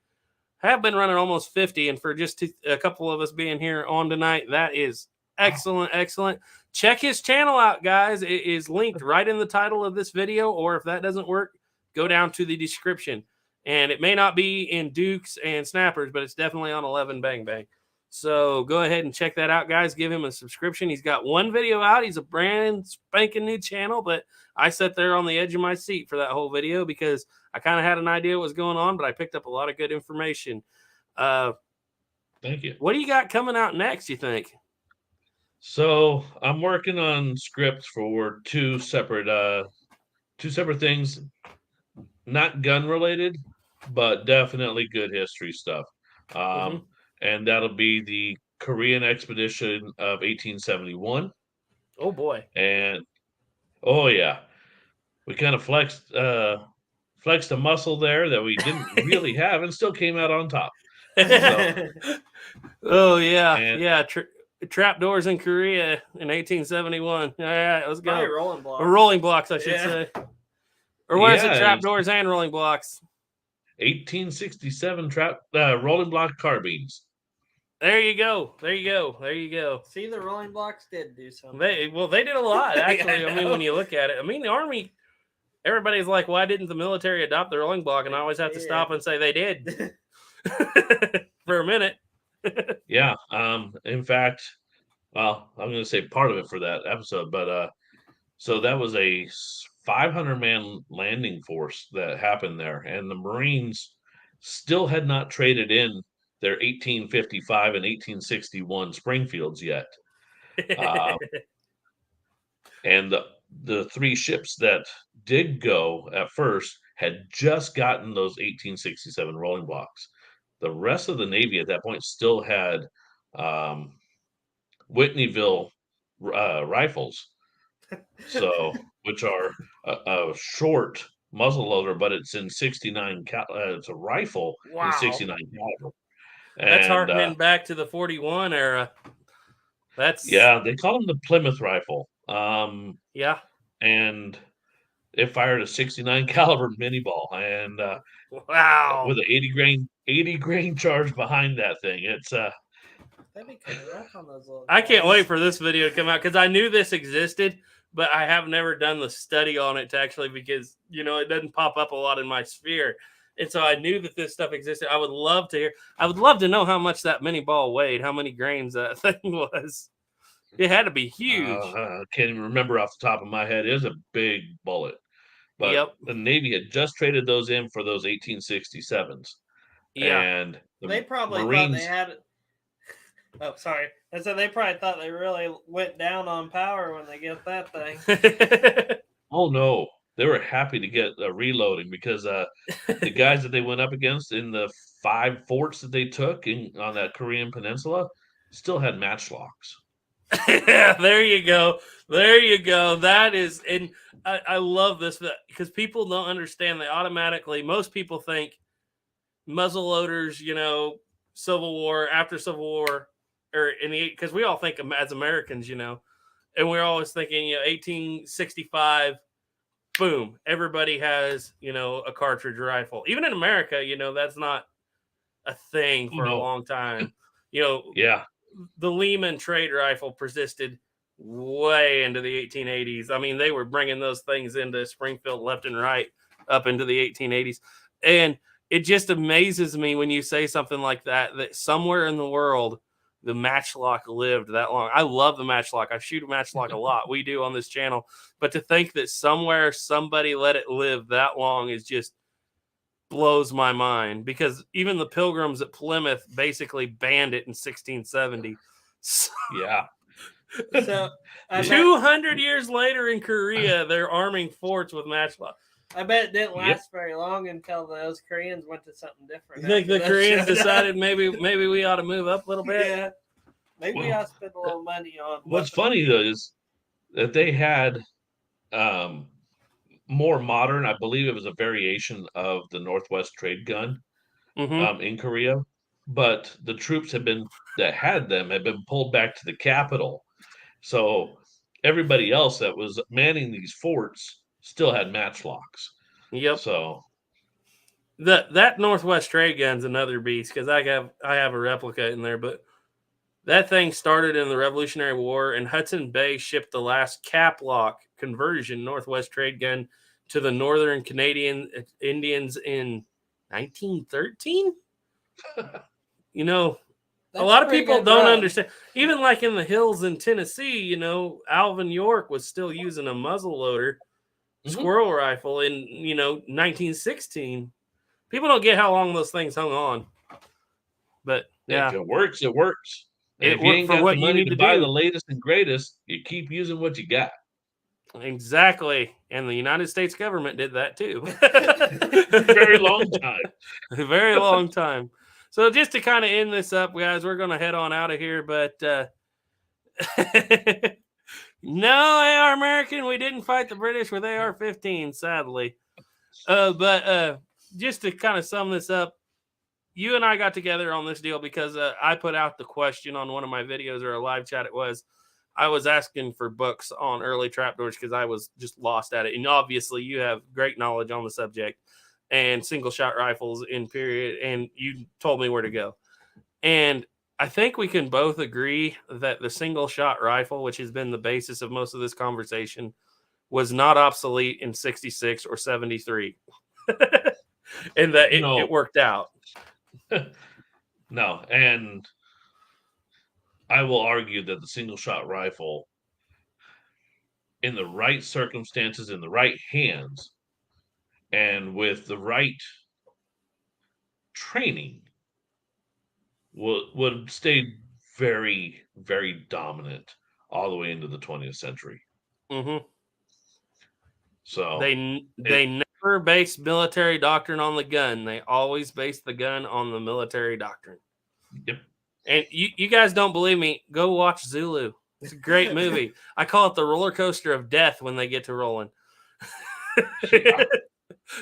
have been running almost 50, and for just a couple of us being here on tonight, that is excellent, excellent. Check his channel out, guys. It is linked right in the title of this video, or if that doesn't work, go down to the description. And it may not be in Dukes and Snappers, but it's definitely on 11 Bang Bang. So go ahead and check that out, guys. Give him a subscription. He's got one video out. He's a brand spanking new channel, but I sat there on the edge of my seat for that whole video because I kind of had an idea what was going on, but I picked up a lot of good information. Thank you. What do you got coming out next, you think? So I'm working on scripts for two separate things, not gun related, but definitely good history stuff. And that'll be the Korean expedition of 1871. Oh boy. And oh yeah, we kind of flexed a muscle there that we didn't really have and still came out on top. So, oh yeah. and, yeah. Trapdoors in Korea in 1871. All right, let's go. Rolling blocks. Or rolling blocks, I should say. Or what is it? Trapdoors and rolling blocks. 1867 rolling block carbines. There you go. There you go. There you go. See, the rolling blocks did do something. They did a lot, actually. I mean, when you look at it. I mean, the Army, everybody's like, why didn't the military adopt the rolling block? And I always have to stop and say they did. For a minute. Yeah. In fact, well, I'm going to say part of it for that episode, but so that was a 500-man landing force that happened there, and the Marines still had not traded in their 1855 and 1861 Springfields yet. And the three ships that did go at first had just gotten those 1867 rolling blocks. The rest of the Navy at that point still had Whitneyville rifles, so which are a short muzzle loader, but it's in 69 it's a rifle in 69 caliber. That's harkening back to the 41 era. That's they call them the Plymouth rifle. Yeah, and it fired a 69 caliber mini ball, and wow, with an 80 grain charge behind that thing. It's that'd be kind of rough on those little I can't guys. wait for this video to come out because I knew this existed, but I have never done the study on it to actually, because it doesn't pop up a lot in my sphere. And so I knew that this stuff existed. I would love to hear. I would love to know how much that mini ball weighed, how many grains that thing was. It had to be huge. I can't even remember off the top of my head. It was a big bullet. But the Navy had just traded those in for those 1867s. Yeah. And they probably Marines, thought they had it. Oh, sorry. I said they probably thought they really went down on power when they get that thing. Oh, no. They were happy to get reloading because the guys that they went up against in the 5 forts that they took on that Korean peninsula still had matchlocks. There you go. There you go. That is, and I love this because people don't understand. They automatically, most people think muzzle loaders, Civil War, after Civil War, or because we all think as Americans, and we're always thinking, 1865. Boom, everybody has, a cartridge rifle. Even in America, that's not a thing for a long time. You know, Yeah. the Lehman trade rifle persisted way into the 1880s. I mean, they were bringing those things into Springfield left and right up into the 1880s. And it just amazes me when you say something like that, that somewhere in the world, the matchlock lived that long. I love the matchlock. I shoot a matchlock a lot. We do on this channel. But to think that somewhere somebody let it live that long is just blows my mind, because even the Pilgrims at Plymouth basically banned it in 1670. So, Yeah. So I bet, 200 years later in Korea, they're arming forts with matchlock. I bet it didn't last very long until those Koreans went to something different. You think the after that Koreans showed up. decided maybe we ought to move up a little bit? Yeah. Maybe we ought to spend a little money on What's weapons. funny though is that they had more modern, I believe it was a variation of the Northwest trade gun in Korea, but the troops that had them had been pulled back to the capital. So everybody else that was manning these forts still had matchlocks. Yep. So that Northwest trade gun's another beast, because I have a replica in there, but that thing started in the Revolutionary War, and Hudson Bay shipped the last cap lock conversion Northwest trade gun to the Northern Canadian Indians in 1913. You know, a lot of people don't understand. Even like in the hills in Tennessee, you know, Alvin York was still using a muzzle loader squirrel rifle in, 1916. People don't get how long those things hung on. But yeah, if it works, it works. And if you worked ain't for got what the you money need to to buy do. the latest and greatest, you keep using what you got. Exactly. And the United States government did that too. Very long time. A very long time. So just to kind of end this up, guys, we're going to head on out of here. But no, AR American, we didn't fight the British with AR-15, sadly. But just to kind of sum this up, you and I got together on this deal because I put out the question on one of my videos, or a live chat it was. I was asking for books on early trapdoors because I was just lost at it. And obviously you have great knowledge on the subject and single shot rifles in period. And you told me where to go. And I think we can both agree that the single shot rifle, which has been the basis of most of this conversation, was not obsolete in 66 or 73. And that it worked out. No, and I will argue that the single shot rifle, in the right circumstances, in the right hands, and with the right training, would stay very, very dominant all the way into the 20th century. Mm-hmm. So they never based military doctrine on the gun. They always based the gun on the military doctrine. Yep. And you guys don't believe me? Go watch Zulu. It's a great movie. I call it the roller coaster of death when they get to rolling.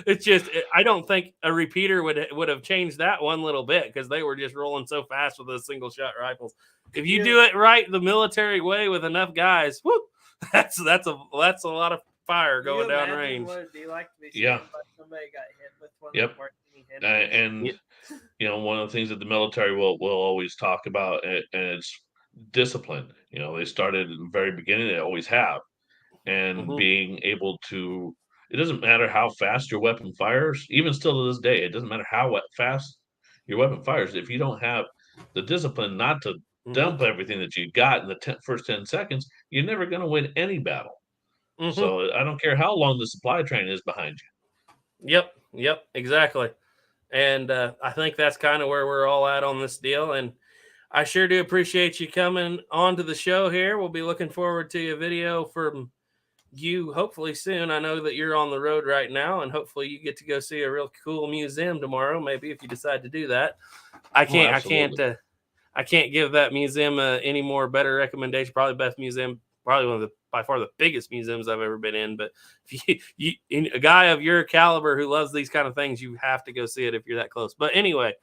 It's just, I don't think a repeater would have changed that one little bit, because they were just rolling so fast with those single shot rifles. If you do it right the military way with enough guys, whoop, that's a lot of fire going down range. What it'd be like to be Yeah. by somebody got hit with one Yep. that weren't any hit. And one of the things that the military will always talk about, and it's discipline. They started at the very beginning, they always have, and being able to, it doesn't matter how fast your weapon fires, even still to this day, it doesn't matter how fast your weapon fires. If you don't have the discipline not to dump everything that you got in the first 10 seconds, you're never going to win any battle. So I don't care how long the supply train is behind you. Yep, exactly. And I think that's kind of where we're all at on this deal. And I sure do appreciate you coming on to the show here. We'll be looking forward to a video from you hopefully soon. I know that you're on the road right now, and hopefully you get to go see a real cool museum tomorrow, maybe, if you decide to do that. I can't give that museum any more better recommendation. Probably best museum, probably one of the by far the biggest museums I've ever been in. But if a guy of your caliber who loves these kind of things, you have to go see it if you're that close. But anyway,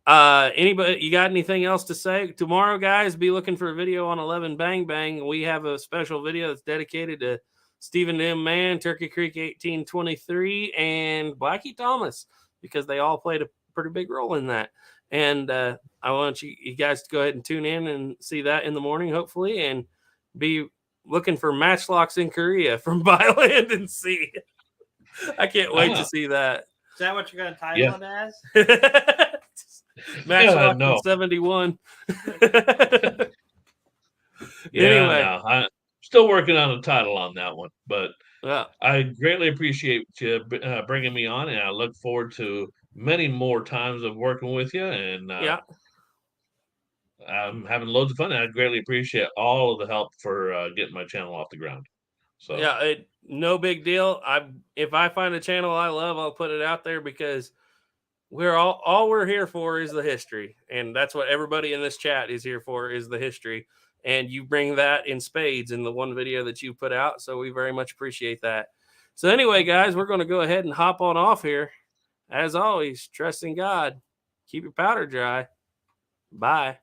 anybody, you got anything else to say? Tomorrow, guys, be looking for a video on 11BANGBANG. We have a special video that's dedicated to Stephen M. Mann, Turkey Creek 1823, and Blackie Thomas, because they all played a pretty big role in that. And I want you guys to go ahead and tune in and see that in the morning, hopefully, and be looking for matchlocks in Korea from Byland and see. I can't wait to see that. Is that what you're going to title it as? Matchlock no. in 71. Yeah, Anyway. no, I'm still working on a title on that one, but Yeah. I greatly appreciate you bringing me on, and I look forward to many more times of working with you. And Yeah. I'm having loads of fun, and I greatly appreciate all of the help for getting my channel off the ground. So Yeah, no big deal. If I find a channel I love, I'll put it out there, because we're all we're here for is the history, and that's what everybody in this chat is here for, is the history. And you bring that in spades in the one video that you put out, so we very much appreciate that. So anyway, guys, we're going to go ahead and hop on off here. As always, trust in God. Keep your powder dry. Bye.